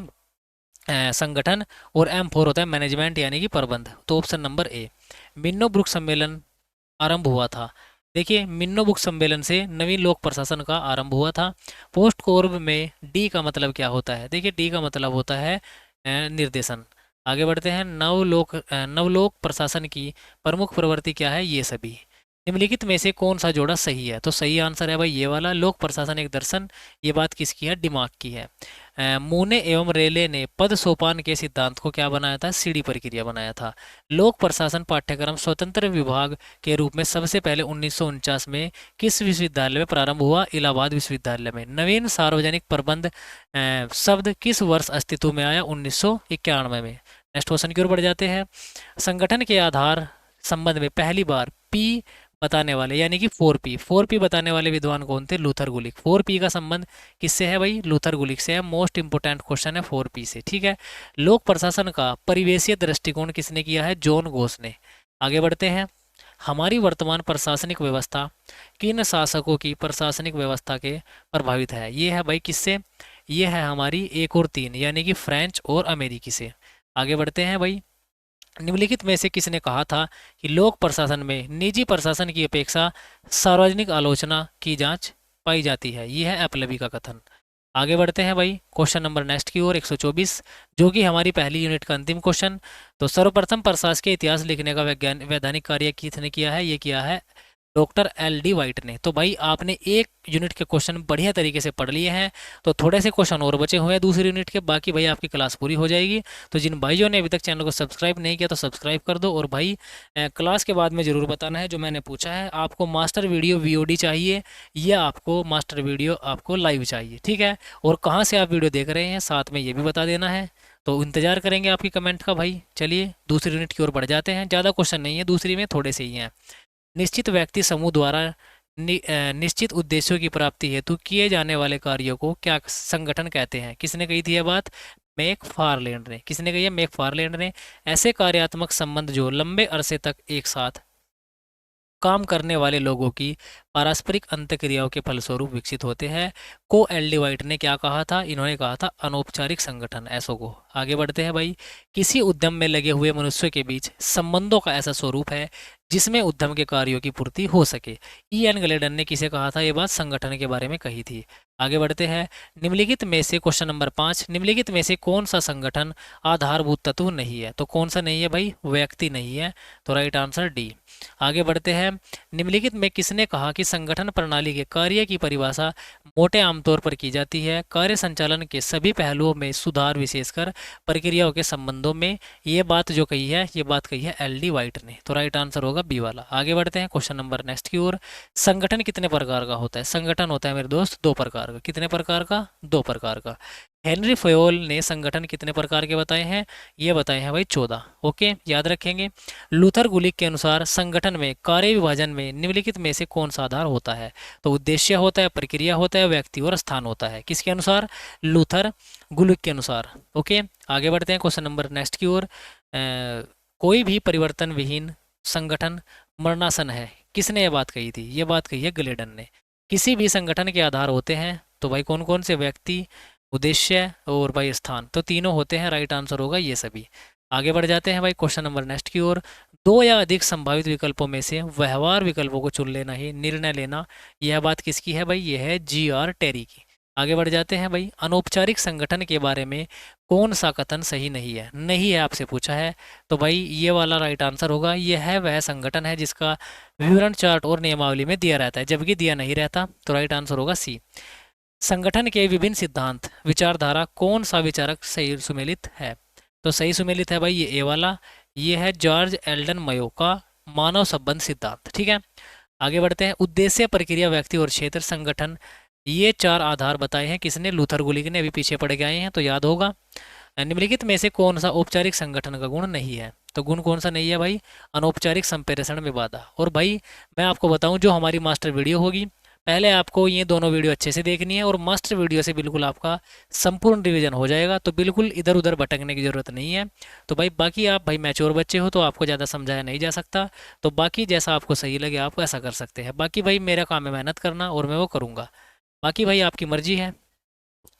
संगठन, और M4 होता है मैनेजमेंट, यानी कि प्रबंध। तो ऑप्शन नंबर ए। मिन्नो ब्रुक सम्मेलन आरंभ हुआ था। देखिए मिन्नो बुक सम्मेलन से नवीन लोक प्रशासन का आरंभ हुआ था। पोस्ट कोर्ब में D का मतलब क्या होता है? देखिए D का मतलब होता है निर्देशन। आगे बढ़ते हैं। नवलोक प्रशासन की प्रमुख प्रवृत्ति क्या है? ये सभी। निम्नलिखित में से कौन सा जोड़ा सही है? तो सही आंसर है भाई ये वाला, लोक प्रशासन एक दर्शन। ये बात किसकी है? दिमाग की है। मूने एवं रेले ने पद सोपान के सिद्धांत को क्या बनाया था? सीढ़ी प्रक्रिया बनाया था। लोक प्रशासन पाठ्यक्रम स्वतंत्र विभाग के रूप में सबसे पहले 1949 में किस विश्वविद्यालय में प्रारंभ हुआ? इलाहाबाद विश्वविद्यालय में। नवीन सार्वजनिक प्रबंध शब्द किस वर्ष अस्तित्व में आया? 1991 में। नेक्स्ट क्वेश्चन की ओर बढ़ जाते हैं। संगठन के आधार संबंध में पहली बार P बताने वाले यानी कि 4P बताने वाले विद्वान कौन थे? लूथर गुलिक। 4P का संबंध किससे है भाई? लूथर गुलिक से है। मोस्ट इंपोर्टेंट क्वेश्चन है 4P से, ठीक है। लोक प्रशासन का परिवेशीय दृष्टिकोण किसने किया है? जॉन घोष ने। आगे बढ़ते हैं। हमारी वर्तमान प्रशासनिक व्यवस्था किन शासकों की प्रशासनिक व्यवस्था के प्रभावित है? ये है भाई किससे? ये है हमारी 1 और 3 यानी कि फ्रेंच और अमेरिकी से। आगे बढ़ते हैं भाई। निम्नलिखित में से किसने कहा था कि लोक प्रशासन में निजी प्रशासन की अपेक्षा सार्वजनिक आलोचना की जांच पाई जाती है? ये है एपलबी का कथन। आगे बढ़ते हैं भाई क्वेश्चन नंबर नेक्स्ट की ओर 124, जो कि हमारी पहली यूनिट का अंतिम क्वेश्चन। तो सर्वप्रथम प्रशासकीय इतिहास लिखने का वैधानिक कार्य किसने किया है? ये किया है डॉक्टर LD वाइट ने। तो भाई आपने एक यूनिट के क्वेश्चन बढ़िया तरीके से पढ़ लिए हैं। तो थोड़े से क्वेश्चन और बचे हुए हैं दूसरी यूनिट के, बाकी भाई आपकी क्लास पूरी हो जाएगी। तो जिन भाइयों ने अभी तक चैनल को सब्सक्राइब नहीं किया तो सब्सक्राइब कर दो। और भाई क्लास के बाद में ज़रूर बताना है जो मैंने पूछा है, आपको मास्टर वीडियो VOD चाहिए या आपको मास्टर वीडियो आपको लाइव चाहिए, ठीक है। और कहाँ से आप वीडियो देख रहे हैं साथ में ये भी बता देना है। तो इंतजार करेंगे आपकी कमेंट का भाई। चलिए दूसरी यूनिट की ओर बढ़ जाते हैं। ज़्यादा क्वेश्चन नहीं है दूसरी में, थोड़े से ही हैं। निश्चित व्यक्ति समूह द्वारा निश्चित उद्देश्यों की प्राप्ति हेतु किए जाने वाले कार्यों को क्या संगठन कहते हैं? किसने कही थी यह बात? मैकफार्लैंड ने। किसने कही है? मैकफार्लैंड ने। ऐसे कार्यात्मक संबंध जो लंबे अरसे तक एक साथ काम करने वाले लोगों की पारस्परिक अंतक्रियाओं के फलस्वरूप विकसित होते हैं, को LD वाइट ने क्या कहा था? इन्होंने कहा था अनौपचारिक संगठन, ऐसो को। आगे बढ़ते हैं भाई। किसी उद्यम में लगे हुए मनुष्यों के बीच संबंधों का ऐसा स्वरूप है जिसमें उद्यम के कार्यों की पूर्ति हो सके। EN ग्लेडन ने किसे कहा था? ये बात संगठन के बारे में कही थी। आगे बढ़ते हैं। निम्नलिखित में से क्वेश्चन नंबर 5, निम्नलिखित में से कौन सा संगठन आधारभूत तत्व नहीं है? तो कौन सा नहीं है भाई? व्यक्ति नहीं है। तो राइट आंसर D। आगे बढ़ते हैं। निम्नलिखित में किसने कहा कि संगठन प्रणाली के कार्य की परिभाषा मोटे आमतौर पर की जाती है? कार्य संचालन के सभी पहलुओं में सुधार, विशेषकर प्रक्रियाओं के संबंधों में। ये बात जो कही है, ये बात कही है LD वाइट ने। तो राइट आंसर होगा B वाला। आगे बढ़ते हैं क्वेश्चन नंबर नेक्स्ट की ओर। संगठन कितने प्रकार का होता है? संगठन होता है मेरे दोस्त 2 प्रकार का। कितने प्रकार का? 2 प्रकार का। हेनरी फयोल ने संगठन कितने प्रकार के बताए हैं? ये बताए हैं भाई 14। ओके, याद रखेंगे। लूथर गुलिक के अनुसार संगठन में कार्य विभाजन में निम्नलिखित में से कौन सा आधार होता है? तो उद्देश्य होता है, प्रक्रिया होता है, व्यक्ति और स्थान होता है। किसके अनुसार? लूथर गुलिक के अनुसार। ओके, आगे बढ़ते हैं क्वेश्चन नंबर नेक्स्ट की ओर। कोई भी परिवर्तन विहीन संगठन मरणासन है। किसने ये बात कही थी? ये बात कही है ग्लेडन ने। किसी भी संगठन के आधार होते हैं तो भाई कौन कौन से? व्यक्ति, उद्देश्य और भाई स्थान। तो तीनों होते हैं, राइट आंसर होगा ये सभी। आगे बढ़ जाते हैं भाई क्वेश्चन नंबर नेक्स्ट की ओर। 2 या अधिक संभावित विकल्पों में से व्यवहार विकल्पों को चुन लेना ही निर्णय लेना। यह बात किसकी है भाई? यह है GR टेरी की। आगे बढ़ जाते हैं भाई। अनौपचारिक संगठन के बारे में कौन सा कथन सही नहीं है? नहीं है आपसे पूछा है, तो भाई ये वाला राइट आंसर होगा। यह है वह संगठन है जिसका विवरण चार्ट और नियमावली में दिया रहता है, जबकि दिया नहीं रहता। तो राइट आंसर होगा C। संगठन के विभिन्न सिद्धांत विचारधारा कौन सा विचारक सही सुमेलित है? तो सही सुमेलित है भाई ये A वाला। ये है जॉर्ज एल्डन मयो का मानव संबंध सिद्धांत, ठीक है। आगे बढ़ते हैं। उद्देश्य, प्रक्रिया, व्यक्ति और क्षेत्र, संगठन, ये 4 आधार बताए हैं किसने? लूथर गुलिक ने। अभी पीछे पढ़ के आए हैं तो याद होगा। निम्नलिखित में से कौन सा औपचारिक संगठन का गुण नहीं है? तो गुण कौन सा नहीं है भाई? अनौपचारिक संप्रेषण में बाधा। और भाई मैं आपको बताऊं, जो हमारी मास्टर वीडियो होगी, पहले आपको ये दोनों वीडियो अच्छे से देखनी है और मास्टर वीडियो से बिल्कुल आपका संपूर्ण रिवीजन हो जाएगा। तो बिल्कुल इधर उधर भटकने की ज़रूरत नहीं है। तो भाई बाकी आप भाई मैच्योर बच्चे हो तो आपको ज़्यादा समझाया नहीं जा सकता। तो बाकी जैसा आपको सही लगे आप ऐसा कर सकते हैं। बाकी भाई मेरा काम है मेहनत करना और मैं वो करूँगा। बाकी भाई आपकी मर्जी है।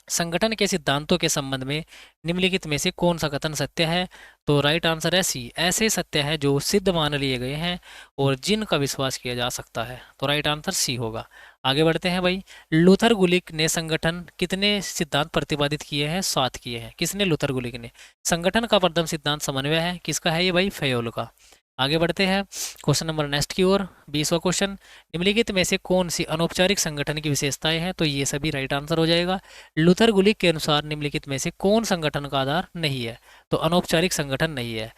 संगठन के सिद्धांतों के संबंध में निम्नलिखित में से कौन सा कथन सत्य है? तो राइट आंसर है C। ऐसे सत्य है जो सिद्ध मान लिए गए हैं और जिनका विश्वास किया जा सकता है। तो राइट आंसर C होगा। आगे बढ़ते हैं भाई। लूथर गुलिक ने संगठन कितने सिद्धांत प्रतिपादित किए हैं? 7 किए हैं। किसने? लूथर गुलिक ने। संगठन का प्रथम सिद्धांत समन्वय है। किसका है ये भाई? फयोल का। आगे बढ़ते हैं क्वेश्चन नंबर नेक्स्ट की ओर। 20वां क्वेश्चन। निम्नलिखित में से कौन सी अनौपचारिक संगठन की विशेषताएं हैं? तो ये सभी राइट आंसर हो जाएगा। लूथर गुलिक के अनुसार निम्नलिखित में से कौन संगठन का आधार नहीं है? तो अनौपचारिक संगठन नहीं है।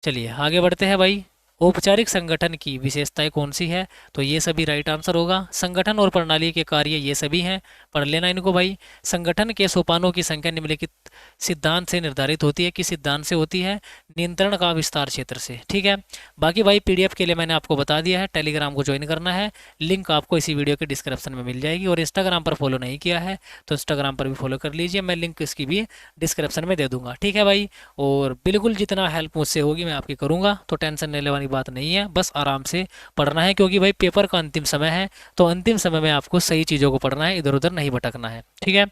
चलिए आगे बढ़ते हैं भाई। औपचारिक संगठन की विशेषताएं कौन सी है? तो ये सभी राइट आंसर होगा। संगठन और प्रणाली के कार्य ये सभी हैं, पढ़ लेना इनको भाई। संगठन के सोपानों की संख्या निम्नलिखित सिद्धांत से निर्धारित होती है। किस सिद्धांत से होती है? नियंत्रण का विस्तार क्षेत्र से। ठीक है, बाकी भाई पीडीएफ के लिए मैंने आपको बता दिया है, टेलीग्राम को ज्वाइन करना है, लिंक आपको इसी वीडियो के डिस्क्रिप्शन में मिल जाएगी। और इंस्टाग्राम पर फॉलो नहीं किया है तो इंस्टाग्राम पर भी फॉलो कर लीजिए, मैं लिंक इसकी भी डिस्क्रिप्शन में दे दूंगा। ठीक है भाई, और बिल्कुल जितना हेल्प मुझसे होगी मैं आपकी करूंगा, तो टेंशन लेने वाली बात नहीं है, बस आराम से पढ़ना है, क्योंकि भाई पेपर का अंतिम समय है, तो अंतिम समय में आपको सही चीज़ों को पढ़ना है, इधर उधर नहीं भटकना है। ठीक है,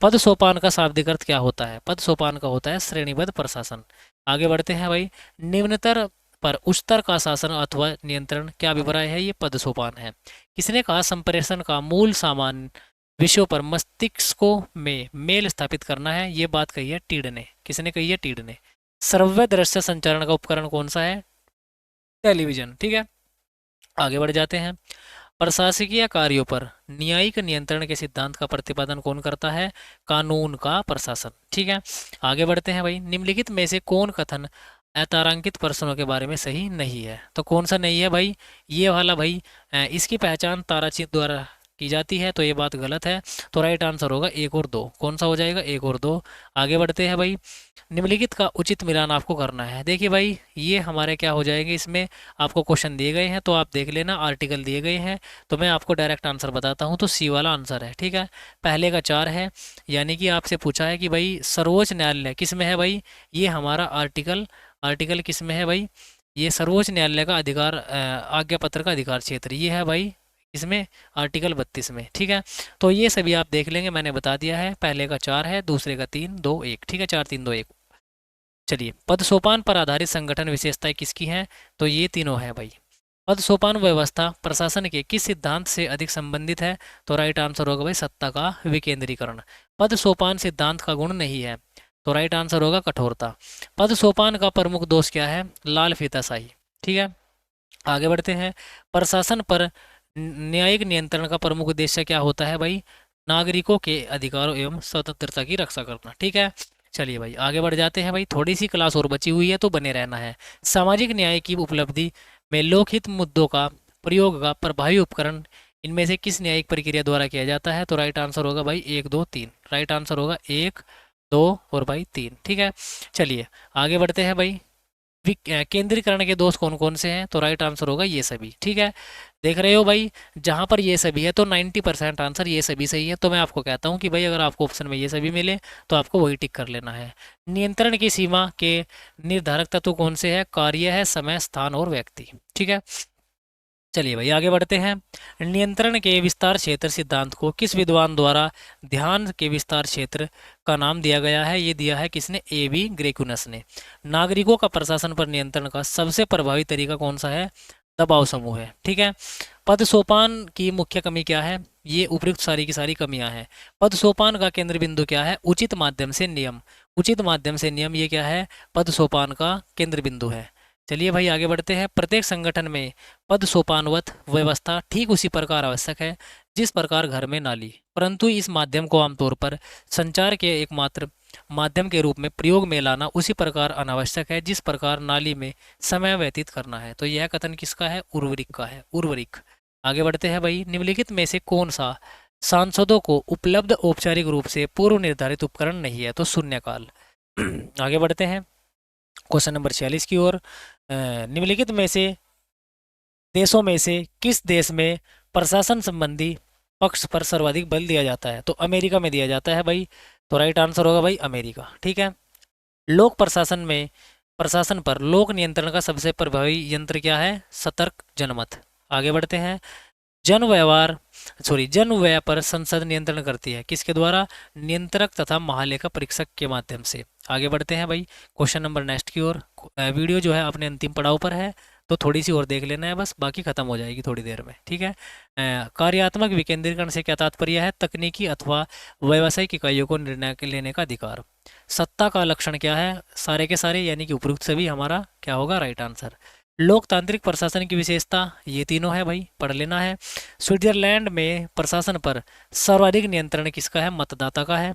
पद सोपान का शाब्दिक अर्थ क्या होता है? पद सोपान का होता है श्रेणीबद्ध प्रशासन। आगे बढ़ते हैं भाई। निम्नतर पर उच्चतर का शासन अथवा नियंत्रण क्या अभिप्राय है? ये पद सोपान है। किसने कहा? संप्रेषण का मूल सामान्य विषयों पर मस्तिष्क में मेल स्थापित करना है, ये बात कही है टीड ने। किसने कही है? टीड ने। श्रव्य दृश्य संचारण का उपकरण कौन सा है? टेलीविजन। ठीक है, आगे बढ़ जाते हैं। प्रशासकीय कार्यों पर न्यायिक नियंत्रण के सिद्धांत का प्रतिपादन कौन करता है? कानून का प्रशासन। ठीक है, आगे बढ़ते हैं भाई। निम्नलिखित में से कौन कथन अतारांकित प्रश्नों के बारे में सही नहीं है? तो कौन सा नहीं है भाई? ये वाला भाई, इसकी पहचान ताराचिन्ह द्वारा की जाती है, तो ये बात गलत है। तो राइट आंसर होगा एक और दो। कौन सा हो जाएगा? एक और दो। आगे बढ़ते हैं भाई। निम्नलिखित का उचित मिलान आपको करना है। देखिए भाई, ये हमारे क्या हो जाएंगे, इसमें आपको क्वेश्चन दिए गए हैं तो आप देख लेना, आर्टिकल दिए गए हैं, तो मैं आपको डायरेक्ट आंसर बताता हूँ, तो सी वाला आंसर है। ठीक है, पहले का 4 है, यानी कि आपसे पूछा है कि भाई सर्वोच्च न्यायालय किस में है भाई? ये हमारा आर्टिकल, आर्टिकल किस में है भाई? ये सर्वोच्च न्यायालय का अधिकार, आज्ञा पत्र का अधिकार क्षेत्र, ये है भाई इसमें आर्टिकल 32 में। ठीक है, तो ये सभी आप देख लेंगे, मैंने बता दिया है। पहले का 4 है, दूसरे का 3 2 1। ठीक है, 4 3 2 1। चलिए, पद सोपान पर आधारित संगठन विशेषताएं किसकी हैं? तो ये तीनों है भाई। पद सोपान व्यवस्था प्रशासन के किस सिद्धांत से अधिक संबंधित है? तो राइट आंसर होगा भाई सत्ता का विकेंद्रीकरण। पद सोपान सिद्धांत का गुण नहीं है, तो राइट आंसर होगा कठोरता। पद सोपान का प्रमुख दोष क्या है? लाल फीताशाही। ठीक है, आगे बढ़ते हैं। प्रशासन पर न्यायिक नियंत्रण का प्रमुख उद्देश्य क्या होता है भाई? नागरिकों के अधिकारों एवं स्वतंत्रता की रक्षा करना। ठीक है, चलिए भाई आगे बढ़ जाते हैं भाई, थोड़ी सी क्लास और बची हुई है तो बने रहना है। सामाजिक न्याय की उपलब्धि में लोकहित मुद्दों का प्रयोग का प्रभावी उपकरण इनमें से किस न्यायिक प्रक्रिया द्वारा किया जाता है? तो राइट आंसर होगा भाई 1 2 3। राइट आंसर होगा 1 2 और भाई 3। ठीक है, चलिए आगे बढ़ते हैं भाई। केंद्रीकरण के दोष कौन कौन से हैं? तो राइट आंसर होगा ये सभी। ठीक है, देख रहे हो भाई, जहां पर ये सभी है तो 90% आंसर ये सभी सही है। तो मैं आपको कहता हूं कि भाई अगर आपको ऑप्शन में ये सभी मिले तो आपको वही टिक कर लेना है। नियंत्रण की सीमा के निर्धारक तत्व कौन से है? कार्य है, समय, स्थान और व्यक्ति। ठीक है, चलिए भाई आगे बढ़ते हैं। नियंत्रण के विस्तार क्षेत्र सिद्धांत को किस विद्वान द्वारा ध्यान के विस्तार क्षेत्र का नाम दिया गया है? ये दिया है किसने? ए बी ग्रेकुनस ने। नागरिकों का प्रशासन पर नियंत्रण का सबसे प्रभावी तरीका कौन सा है? दबाव समूह है। ठीक है, पद सोपान की मुख्य कमी क्या है? ये उपयुक्त सारी की सारी कमियां हैं। पद सोपान का केंद्र बिंदु क्या है? उचित माध्यम से नियम। उचित माध्यम से नियम ये क्या है? पद सोपान का केंद्र बिंदु है। चलिए भाई आगे बढ़ते हैं। प्रत्येक संगठन में पद सोपानवत व्यवस्था ठीक उसी प्रकार आवश्यक है जिस प्रकार घर में नाली, परंतु इस माध्यम को आमतौर पर संचार के एकमात्र माध्यम के रूप में प्रयोग में लाना उसी प्रकार अनावश्यक है जिस प्रकार नाली में समय व्यतीत करना है। तो यह कथन किसका है? उर्वरिक का है, उर्वरिक। आगे बढ़ते हैं भाई। निम्नलिखित में से कौन सा सांसदों को उपलब्ध औपचारिक रूप से पूर्व निर्धारित उपकरण नहीं है? तो शून्यकाल। आगे बढ़ते हैं क्वेश्चन नंबर 46 की ओर। निम्नलिखित में से देशों में से किस देश में प्रशासन संबंधी पक्ष पर सर्वाधिक बल दिया जाता है? तो अमेरिका में दिया जाता है भाई। तो राइट आंसर होगा भाई अमेरिका। ठीक है, लोक प्रशासन में प्रशासन पर लोक नियंत्रण का सबसे प्रभावी यंत्र क्या है? सतर्क जनमत। आगे बढ़ते हैं। जन व्यय पर संसद नियंत्रण करती है किसके द्वारा? नियंत्रक तथा महालेखा परीक्षक के माध्यम से। आगे बढ़ते हैं भाई क्वेश्चन नंबर नेक्स्ट की ओर। वीडियो जो है अपने अंतिम पड़ाव पर है, तो थोड़ी सी और देख लेना है बस, बाकी खत्म हो जाएगी थोड़ी देर में। ठीक है, कार्यात्मक विकेंद्रीकरण से क्या तात्पर्य है? तकनीकी अथवा व्यावसायिक इकाइयों को निर्णय लेने का अधिकार। सत्ता का लक्षण क्या है? सारे के सारे यानी कि उपयुक्त सभी हमारा क्या होगा? Right answer. लोकतांत्रिक प्रशासन की विशेषता ये तीनों है भाई, पढ़ लेना है। स्विट्जरलैंड में प्रशासन पर सर्वाधिक नियंत्रण किसका है? मतदाता का है।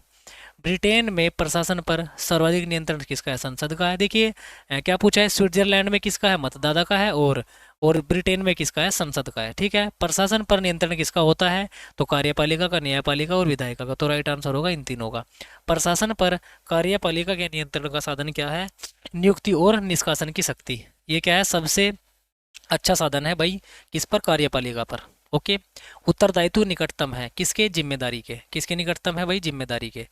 ब्रिटेन में प्रशासन पर सर्वाधिक नियंत्रण किसका है? संसद का है। देखिए क्या पूछा है, स्विट्जरलैंड में किसका है? मतदाता का है। और ब्रिटेन में किसका है? संसद का है। ठीक है, प्रशासन पर नियंत्रण किसका होता है? तो कार्यपालिका का, न्यायपालिका और विधायिका का। तो राइट आंसर होगा इन तीनों का। प्रशासन पर कार्यपालिका के नियंत्रण का साधन क्या है? नियुक्ति और निष्कासन की शक्ति। ये क्या है? सबसे अच्छा साधन है भाई किस पर? कार्यपालिका पर। ओके। उत्तरदायित्व निकटतम है किसके? जिम्मेदारी के। किसके निकटतम है भाई? जिम्मेदारी के।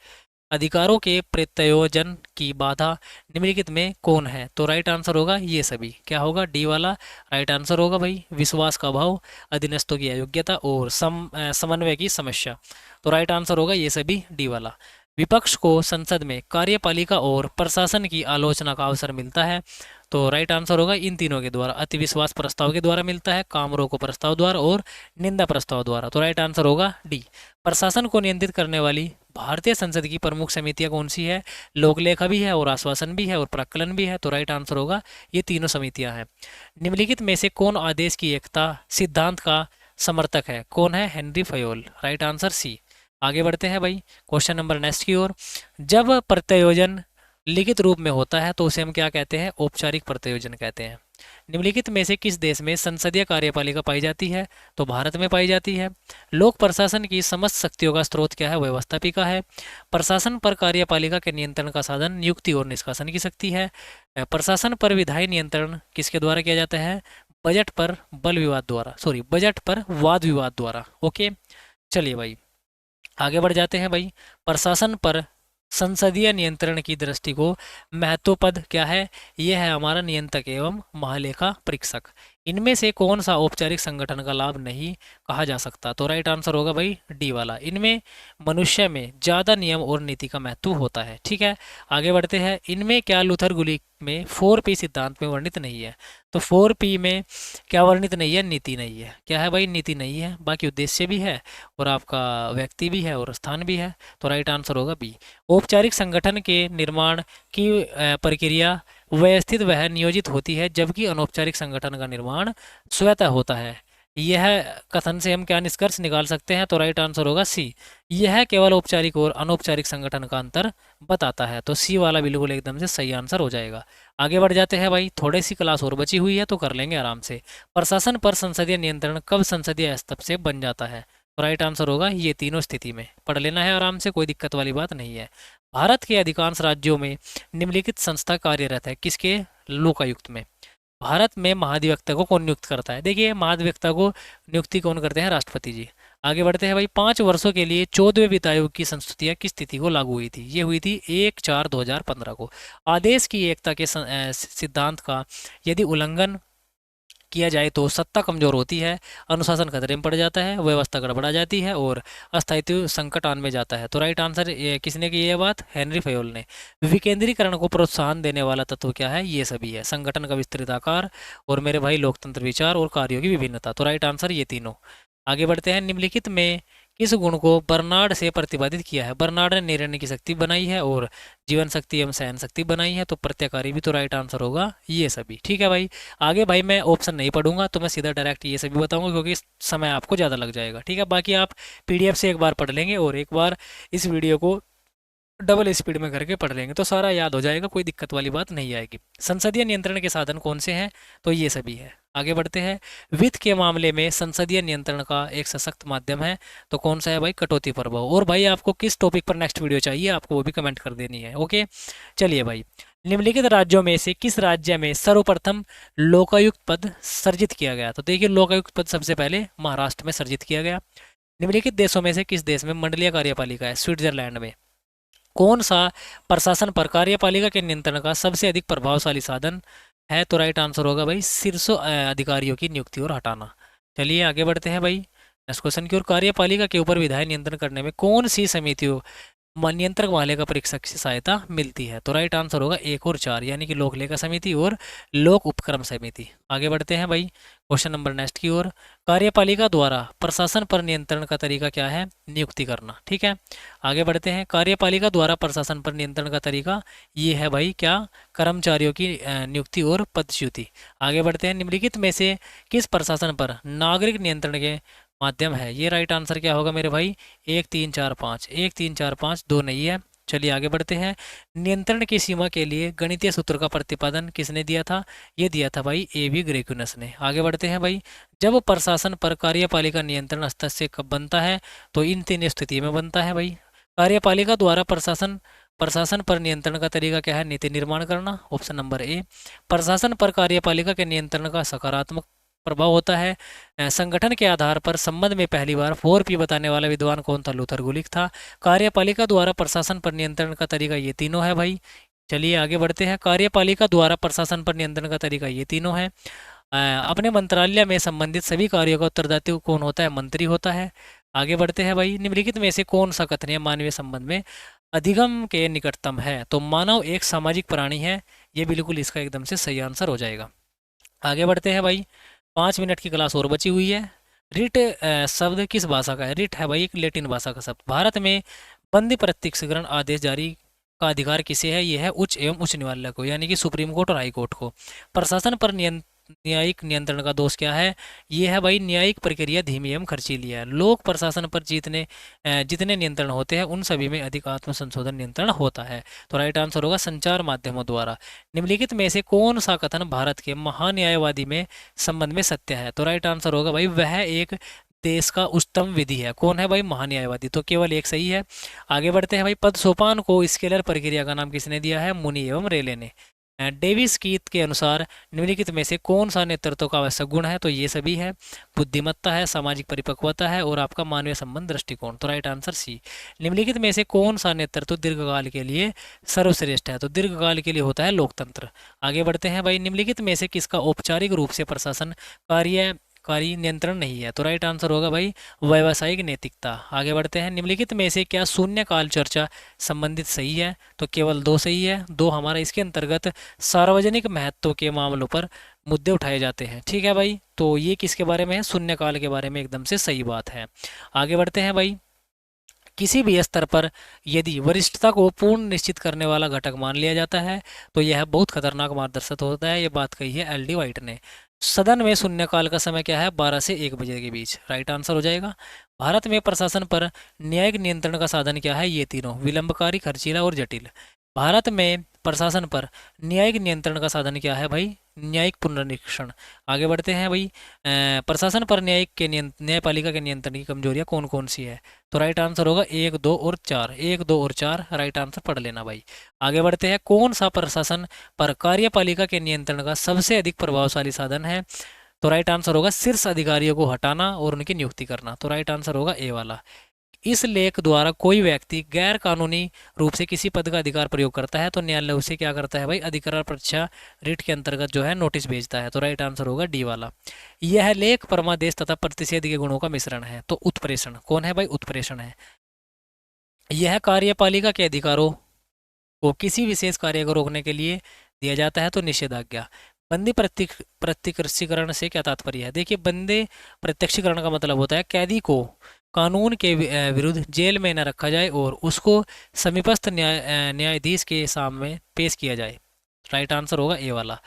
अधिकारों के प्रत्यायोजन की बाधा निम्नलिखित में कौन है? तो राइट आंसर होगा ये सभी। क्या होगा? डी वाला राइट आंसर होगा भाई। विश्वास का अभाव, अधीनस्थों की अयोग्यता और समन्वय की समस्या। तो राइट आंसर होगा ये सभी, डी वाला। विपक्ष को संसद में कार्यपालिका और प्रशासन की आलोचना का अवसर मिलता है। तो राइट आंसर होगा इन तीनों के द्वारा। अतिविश्वास प्रस्ताव के द्वारा मिलता है, काम रोको प्रस्ताव द्वारा और निंदा प्रस्ताव द्वारा। तो राइट आंसर होगा डी। प्रशासन को नियंत्रित करने वाली भारतीय संसद की प्रमुख समितियां कौन सी है? लोकलेखा भी है और आश्वासन भी है और प्राक्कलन भी है। तो राइट आंसर होगा ये तीनों समितियां हैं। निम्नलिखित में से कौन आदेश की एकता सिद्धांत का समर्थक है? कौन है? Henri Fayol. Right answer C. आगे बढ़ते हैं भाई क्वेश्चन नंबर नेक्स्ट की ओर। जब प्रत्यायोजन लिखित रूप में होता है तो उसे हम क्या कहते हैं? औपचारिक प्रत्यायोजन कहते हैं। निम्नलिखित में से किस देश में संसदीय कार्यपालिका पाई जाती है? तो भारत में पाई जाती है। लोक प्रशासन की समस्त शक्तियों का स्रोत क्या है? व्यवस्थापिका है। प्रशासन पर कार्यपालिका के नियंत्रण का साधन नियुक्ति और निष्कासन की शक्ति है। प्रशासन पर विधायी नियंत्रण किसके द्वारा किया जाता है? बजट पर बल विवाद द्वारा, सॉरी बजट पर वाद विवाद द्वारा। ओके, चलिए भाई आगे बढ़ जाते हैं भाई। प्रशासन पर संसदीय नियंत्रण की दृष्टि को महत्व पद क्या है? यह है हमारा नियंत्रक एवं महालेखा परीक्षक। इनमें से कौन सा औपचारिक संगठन का लाभ नहीं कहा जा सकता? तो राइट आंसर होगा भाई डी वाला। इनमें मनुष्य में ज़्यादा नियम और नीति का महत्व होता है। ठीक है, आगे बढ़ते हैं। इनमें क्या लूथर गुली में 4P सिद्धांत में वर्णित नहीं है? तो 4P में क्या वर्णित नहीं है? नीति नहीं है। क्या है भाई? नीति नहीं है। बाकी उद्देश्य भी है और आपका व्यक्ति भी है और स्थान भी है। तो राइट आंसर होगा बी। औपचारिक संगठन के निर्माण की प्रक्रिया व्यवस्थित वह नियोजित होती है, जबकि अनौपचारिक संगठन का निर्माण स्वतः होता है। यह कथन से हम क्या निष्कर्ष निकाल सकते हैं? तो राइट आंसर होगा सी। यह केवल औपचारिक और अनौपचारिक संगठन का अंतर बताता है। तो सी वाला बिल्कुल एकदम से सही आंसर हो जाएगा। आगे बढ़ जाते हैं भाई। थोड़ी सी क्लास और बची हुई है तो कर लेंगे आराम से। प्रशासन पर संसदीय नियंत्रण कब संसदीय स्तंभ से बन जाता है? तो राइट आंसर होगा ये तीनों स्थिति में। पढ़ लेना है आराम से, कोई दिक्कत वाली बात नहीं है। भारत के अधिकांश राज्यों में निम्नलिखित संस्था कार्यरत है किसके? लोकायुक्त में। भारत में महाधिवक्ता को कौन नियुक्त करता है? देखिए महाधिवक्ता को नियुक्ति कौन करते हैं? राष्ट्रपति जी। आगे बढ़ते हैं भाई। 5 वर्षों के लिए 14वें वित्त आयोग की संस्तुतियां किस तिथि को लागू हुई थी? ये हुई थी 1/4/2015 को। आदेश की एकता के सिद्धांत का यदि उल्लंघन किया जाए तो सत्ता कमजोर होती है, अनुशासन खतरे में पड़ जाता है, व्यवस्था गड़बड़ा जाती है और अस्थायित्व संकट आन में जाता है। तो राइट आंसर किसने की ये बात? हेनरी फयोल ने। विकेंद्रीकरण को प्रोत्साहन देने वाला तत्व क्या है? ये सभी है। संगठन का विस्तृत आकार और मेरे भाई लोकतंत्र विचार और कार्यों की विभिन्नता। तो राइट आंसर ये तीनों। आगे बढ़ते हैं। निम्नलिखित में किस गुण को बर्नार्ड से प्रतिपादित किया है? बर्नार्ड ने निर्णय की शक्ति बनाई है और जीवन शक्ति एवं सहन शक्ति बनाई है। तो प्रत्याकारी भी। तो राइट आंसर होगा ये सभी। ठीक है भाई, आगे भाई मैं ऑप्शन नहीं पढ़ूंगा तो मैं सीधा डायरेक्ट ये सभी बताऊंगा क्योंकि समय आपको ज़्यादा लग जाएगा। ठीक है, बाकी आप PDF से एक बार पढ़ लेंगे और एक बार इस वीडियो को डबल स्पीड में करके पढ़ लेंगे तो सारा याद हो जाएगा, कोई दिक्कत वाली बात नहीं आएगी। संसदीय नियंत्रण के साधन कौन से हैं? तो ये सभी है। आगे बढ़ते हैं। वित्त के मामले में संसदीय नियंत्रण का एक सशक्त माध्यम है तो कौन सा है भाई? कटौती प्रभाव। और भाई आपको किस टॉपिक पर नेक्स्ट वीडियो चाहिए आपको वो भी कमेंट कर देनी है। ओके, चलिए भाई। निम्नलिखित राज्यों में से किस राज्य में सर्वप्रथम लोकायुक्त पद सर्जित किया गया? तो देखिए लोकायुक्त पद सबसे पहले महाराष्ट्र में सर्जित किया गया। निम्नलिखित देशों में से किस देश में मंडलीय कार्यपालिका है? स्विट्जरलैंड में। कौन सा प्रशासन पर कार्यपालिका के नियंत्रण का सबसे अधिक प्रभावशाली साधन है? तो राइट आंसर होगा भाई शीर्ष अधिकारियों की नियुक्ति और हटाना। चलिए आगे बढ़ते हैं भाई नेक्स्ट क्वेश्चन की ओर। कार्यपालिका के ऊपर विधायी नियंत्रण करने में कौन सी समितियों नियंत्रक महालेखा परीक्षक से सहायता मिलती है? तो राइट आंसर होगा 1 और 4 यानी कि लोक लेखा समिति और लोक उपक्रम समिति। आगे बढ़ते हैं भाई क्वेश्चन नंबर नेक्स्ट की ओर। कार्यपालिका द्वारा प्रशासन पर नियंत्रण का तरीका क्या है? नियुक्ति करना। ठीक है, आगे बढ़ते हैं। कार्यपालिका द्वारा प्रशासन पर नियंत्रण का तरीका ये है भाई क्या? कर्मचारियों की नियुक्ति और पदच्युति। आगे बढ़ते हैं। निम्नलिखित में से किस प्रशासन पर नागरिक नियंत्रण के माध्यम है? ये राइट आंसर क्या होगा मेरे भाई? 1 3 4 5। 1 3 4 5 दो नहीं है, चलिए आगे बढ़ते हैं। नियंत्रण की सीमा के लिए गणितीय सूत्र का प्रतिपादन किसने दिया था? ये दिया था भाई एबी ग्रेकुनस ने। आगे बढ़ते हैं भाई। जब प्रशासन पर कार्यपालिका नियंत्रण हस्तक्षेप कब बनता है? तो इन तीन स्थिति में बनता है भाई। कार्यपालिका द्वारा प्रशासन प्रशासन पर नियंत्रण का तरीका क्या है? नीति निर्माण करना, ऑप्शन नंबर ए। प्रशासन पर कार्यपालिका के नियंत्रण का सकारात्मक प्रभाव होता है। संगठन के आधार पर संबंध में पहली बार 4P बताने वाला विद्वान कौन था? लूथर गुलिक था। कार्यपालिका द्वारा प्रशासन पर नियंत्रण का तरीका ये तीनों है भाई। चलिए आगे बढ़ते हैं। कार्यपालिका द्वारा प्रशासन पर नियंत्रण का तरीका ये तीनों है। अपने मंत्रालय में संबंधित सभी कार्यों का उत्तरदायित्व कौन होता है? मंत्री होता है। आगे बढ़ते हैं भाई। निम्नलिखित में से कौन सा कथनीय मानवीय संबंध में अधिगम के निकटतम है? तो मानव एक सामाजिक प्राणी है। ये बिल्कुल इसका एकदम से सही आंसर हो जाएगा। आगे बढ़ते हैं भाई। 5 मिनट की क्लास और बची हुई है। रिट शब्द किस भाषा का है? रिट है भाई एक लैटिन भाषा का शब्द। भारत में बंदी प्रत्यक्षीकरण आदेश जारी का अधिकार किसे है? यह है उच्च एवं उच्च न्यायालय को, यानी कि सुप्रीम कोर्ट और हाई कोर्ट को। प्रशासन पर न्यायिक नियंत्रण का दोष क्या है? ये है भाई न्यायिक प्रक्रिया धीमी एवं खर्चीली है। लोक प्रशासन पर जितने नियंत्रण होते हैं उन सभी में अधिक आत्म संशोधन नियंत्रण होता है। तो राइट आंसर होगा संचार माध्यमों द्वारा। निम्नलिखित में से कौन सा कथन भारत के महान्यायवादी में संबंध में सत्य है? तो राइट आंसर होगा भाई वह एक देश का उच्चतम विधि है। कौन है भाई? महान्यायवादी। तो केवल एक सही है। आगे बढ़ते हैं भाई। पद सोपान को स्केलर प्रक्रिया का नाम किसने दिया है? मुनि एवं रेले ने। डेविस कीथ के अनुसार निम्नलिखित में से कौन सा नेतृत्व का आवश्यक गुण है? तो ये सभी है। बुद्धिमत्ता है, सामाजिक परिपक्वता है और आपका मानवीय संबंध दृष्टिकोण। तो राइट आंसर सी। निम्नलिखित में से कौन सा नेतृत्व दीर्घकाल के लिए सर्वश्रेष्ठ है? तो दीर्घकाल के लिए होता है लोकतंत्र। आगे बढ़ते हैं भाई। निम्नलिखित में से किसका औपचारिक रूप से प्रशासन कार्यकारी नियंत्रण नहीं है? तो राइट आंसर होगा भाई व्यावसायिक नैतिकता। आगे बढ़ते हैं। निम्नलिखित में से क्या शून्यकाल चर्चा संबंधित सही है? तो केवल दो सही है। दो हमारा इसके अंतर्गत सार्वजनिक महत्व के मामलों पर मुद्दे उठाए जाते हैं। ठीक है भाई। तो ये किसके बारे में है? शून्यकाल के बारे में एकदम से सही बात है। आगे बढ़ते हैं भाई। किसी भी स्तर पर यदि वरिष्ठता को पूर्ण निश्चित करने वाला घटक मान लिया जाता है तो यह बहुत खतरनाक मार्गदर्शक होता है। ये बात कही है एल डी वाइट ने। सदन में शून्यकाल का समय क्या है? 12 से 1 बजे के बीच। राइट आंसर हो जाएगा। भारत में प्रशासन पर न्यायिक नियंत्रण का साधन क्या है? ये तीनों, विलंबकारी, खर्चीला और जटिल। भारत में प्रशासन पर न्यायिक नियंत्रण का साधन क्या है भाई? न्यायिक पुनर्निरीक्षण। आगे बढ़ते हैं भाई। प्रशासन पर न्यायपालिका के नियंत्रण की कमजोरियां कौन कौन सी है? तो राइट आंसर होगा 1, 2 और 4। 1, 2 और 4 राइट आंसर पढ़ लेना भाई। आगे बढ़ते हैं। कौन सा प्रशासन पर कार्यपालिका के नियंत्रण का सबसे अधिक प्रभावशाली साधन है? तो राइट आंसर होगा शीर्ष अधिकारियों को हटाना और उनकी नियुक्ति करना। तो राइट आंसर होगा ए वाला। इस लेख द्वारा कोई व्यक्ति गैर कानूनी रूप से किसी पद का अधिकार प्रयोग करता है तो न्यायालय उसे क्या करता है भाई? अधिकार परीक्षा रिट के अंतर्गत जो है नोटिस भेजता है। तो राइट आंसर होगा डी वाला। यह लेख परमादेश तथा प्रतिषेध के गुणों का मिश्रण है। तो उत्प्रेषण कौन है भाई? उत्प्रेषण है। यह कार्यपालिका के अधिकारों को किसी विशेष कार्य को रोकने के लिए दिया जाता है। तो निषेधाज्ञा। बंदी प्रत्यक्षीकरण से क्या तात्पर्य है? देखिए, बंदे प्रत्यक्षीकरण का मतलब होता है कैदी को कानून के विरुद्ध जेल में न रखा जाए और उसको समीपस्थ न्यायाधीश के सामने पेश किया जाए। राइट आंसर होगा ए वाला।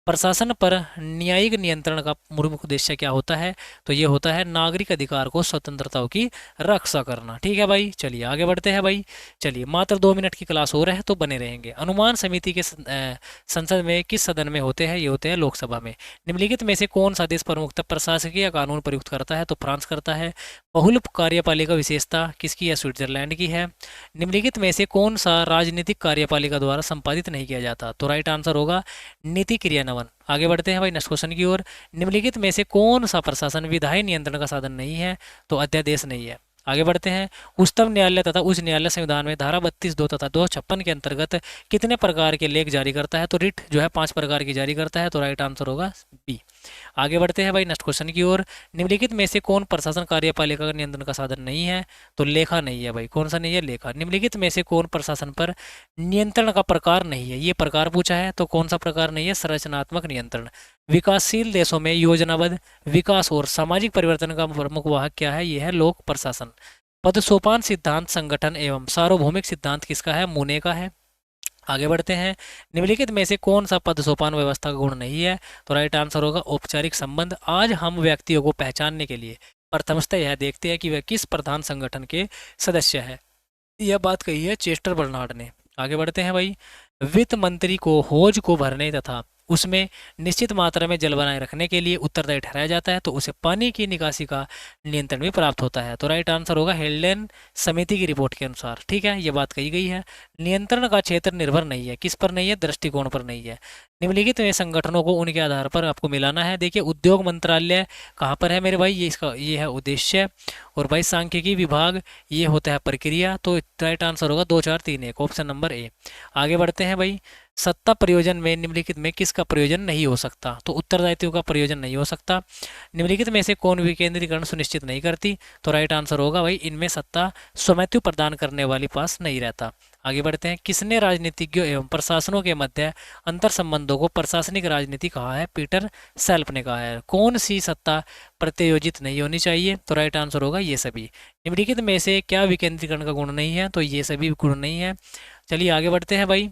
प्रशासन पर न्यायिक नियंत्रण का मुख्य उद्देश्य क्या होता है? तो ये होता है नागरिक अधिकार को स्वतंत्रताओं की रक्षा करना। ठीक है भाई। चलिए आगे बढ़ते हैं भाई। चलिए मात्र 2 मिनट की क्लास हो रहा है तो बने रहेंगे। अनुमान समिति के संसद में किस सदन में होते हैं? ये होते हैं लोकसभा में। निम्नलिखित में से कौन सा देश प्रमुखतः प्रशासकीय या कानून प्रयुक्त करता है? तो फ्रांस करता है। बहुल कार्यपालिका विशेषता किसकी है? स्विट्जरलैंड की है। निम्नलिखित में से कौन सा राजनीतिक कार्यपालिका द्वारा संपादित नहीं किया जाता? तो राइट आंसर होगा नीति क्रियान्वयन। आगे बढ़ते हैं भाई नेक्स्ट क्वेश्चन की ओर। निम्नलिखित में से कौन सा प्रशासन विधायी नियंत्रण का साधन नहीं है? तो अध्यादेश नहीं है। आगे बढ़ते हैं। उच्चतम न्यायालय तथा उच्च न्यायालय संविधान में धारा 32(2) तथा 256 के अंतर्गत कितने प्रकार के लेख जारी करता है? तो रिट जो है 5 प्रकार की जारी करता है। तो राइट आंसर होगा बी। आगे बढ़ते हैं भाई नेक्स्ट क्वेश्चन की ओर। निम्नलिखित में से कौन प्रशासन कार्यपालिका का नियंत्रण का साधन नहीं है? तो लेखा नहीं है भाई। कौन सा नहीं है? लेखा। निम्नलिखित में से कौन प्रशासन पर नियंत्रण का प्रकार नहीं है? ये प्रकार पूछा है। तो कौन सा प्रकार नहीं है? संरचनात्मक नियंत्रण। विकासशील देशों में योजनाबद्ध विकास और सामाजिक परिवर्तन का प्रमुख वाहक क्या है? यह है लोक प्रशासन। पद सोपान सिद्धांत संगठन एवं सार्वभौमिक सिद्धांत किसका है? मुने का है। आगे बढ़ते हैं। निम्नलिखित में से कौन सा पद सोपान व्यवस्था का गुण नहीं है? तो राइट आंसर होगा औपचारिक संबंध। आज हम व्यक्तियों को पहचानने के लिए प्रथमतः यह देखते हैं कि वह किस प्रधान संगठन के सदस्य है। यह बात कही है चेस्टर बर्नार्ड ने। आगे बढ़ते हैं भाई। वित्त मंत्री को हौज को भरने तथा उसमें निश्चित मात्रा में जल बनाए रखने के लिए उत्तरदायी ठहराया जाता है, तो उसे पानी की निकासी का नियंत्रण भी प्राप्त होता है। तो राइट आंसर होगा हेल्डेन समिति की रिपोर्ट के अनुसार। ठीक है, ये बात कही गई है। नियंत्रण का क्षेत्र निर्भर नहीं है, किस पर नहीं है, दृष्टिकोण पर नहीं है। निम्नलिखित में संगठनों को उनके आधार पर आपको मिलाना है। देखिए उद्योग मंत्रालय कहाँ पर है मेरे भाई, ये इसका ये है उद्देश्य, और भाई सांख्यिकी विभाग ये होता है प्रक्रिया। तो राइट आंसर होगा 2 4 3 1, ऑप्शन नंबर ए। आगे बढ़ते हैं भाई। सत्ता प्रयोजन में निम्नलिखित में किसका प्रयोजन नहीं हो सकता, तो उत्तरदायित्व का प्रयोजन नहीं हो सकता। निम्नलिखित में से कौन विकेंद्रीकरण सुनिश्चित नहीं करती, तो राइट आंसर होगा भाई इनमें सत्ता स्वामित्व प्रदान करने वाली पास नहीं रहता। आगे बढ़ते हैं। किसने राजनीतिज्ञों एवं प्रशासनों के मध्य अंतर संबंधों को प्रशासनिक राजनीति कहा है, पीटर सेल्फ ने कहा है। कौन सी सत्ता प्रत्योजित नहीं होनी चाहिए, तो राइट आंसर होगा ये सभी। निम्नलिखित में से क्या विकेंद्रीकरण का गुण नहीं है, तो ये सभी गुण नहीं है। चलिए आगे बढ़ते हैं भाई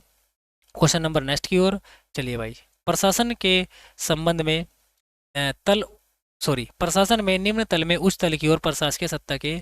क्वेश्चन नंबर नेक्स्ट की ओर। चलिए भाई, प्रशासन के संबंध में तल प्रशासन में निम्न तल में उच्च तल की ओर प्रशासकीय सत्ता के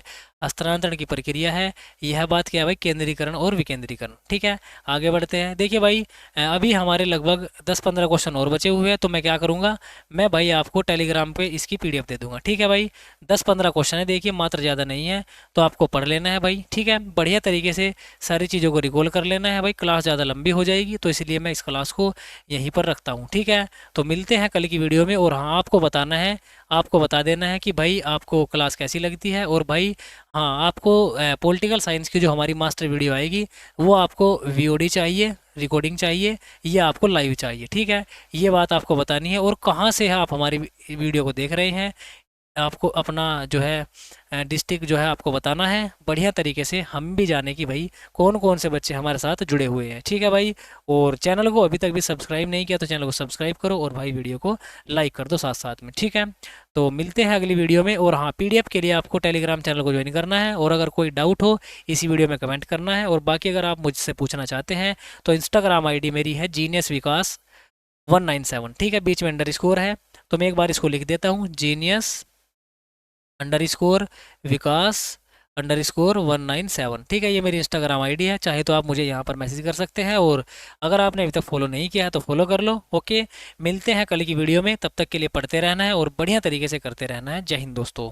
हस्तांतरण की प्रक्रिया है। यह बात क्या है भाई, केंद्रीकरण और विकेंद्रीकरण। ठीक है, आगे बढ़ते हैं। देखिए भाई अभी हमारे लगभग 10-15 क्वेश्चन और बचे हुए हैं, तो मैं क्या करूँगा, मैं भाई आपको टेलीग्राम पे इसकी पीडीएफ दे दूंगा। ठीक है भाई, 10-15 क्वेश्चन है, देखिए मात्र ज़्यादा नहीं है, तो आपको पढ़ लेना है भाई। ठीक है, बढ़िया तरीके से सारी चीज़ों को रिकॉल कर लेना है भाई, क्लास ज़्यादा लंबी हो जाएगी, तो इसलिए मैं इस क्लास को यहीं पर रखता हूँ। ठीक है, तो मिलते हैं कल की वीडियो में। और हाँ, आपको बताना है, आपको बता देना है कि भाई आपको क्लास कैसी लगती है। और भाई हाँ, आपको पॉलिटिकल साइंस की जो हमारी मास्टर वीडियो आएगी वो आपको वीओडी चाहिए, रिकॉर्डिंग चाहिए, या आपको लाइव चाहिए। ठीक है, ये बात आपको बतानी है। और कहाँ से आप हमारी वीडियो को देख रहे हैं, आपको अपना जो है डिस्ट्रिक्ट जो है आपको बताना है, बढ़िया तरीके से हम भी जाने कि भाई कौन कौन से बच्चे हमारे साथ जुड़े हुए हैं। ठीक है भाई, और चैनल को अभी तक भी सब्सक्राइब नहीं किया तो चैनल को सब्सक्राइब करो, और भाई वीडियो को लाइक कर दो साथ साथ में। ठीक है, तो मिलते हैं अगली वीडियो में। और हाँ, पीडीएफ के लिए आपको टेलीग्राम चैनल को ज्वाइन करना है, और अगर कोई डाउट हो इसी वीडियो में कमेंट करना है। और बाकी अगर आप मुझसे पूछना चाहते हैं तो इंस्टाग्राम ID मेरी है जीनियस विकास 197। ठीक है, बीच में अंडरस्कोर है, तो मैं एक बार इसको लिख देता हूँ, जीनियस _ विकास _197। ठीक है, ये मेरी इंस्टाग्राम ID है, चाहे तो आप मुझे यहाँ पर मैसेज कर सकते हैं, और अगर आपने अभी तक फॉलो नहीं किया है तो फॉलो कर लो। ओके, मिलते हैं कल की वीडियो में, तब तक के लिए पढ़ते रहना है और बढ़िया तरीके से करते रहना है। जय हिंद दोस्तों।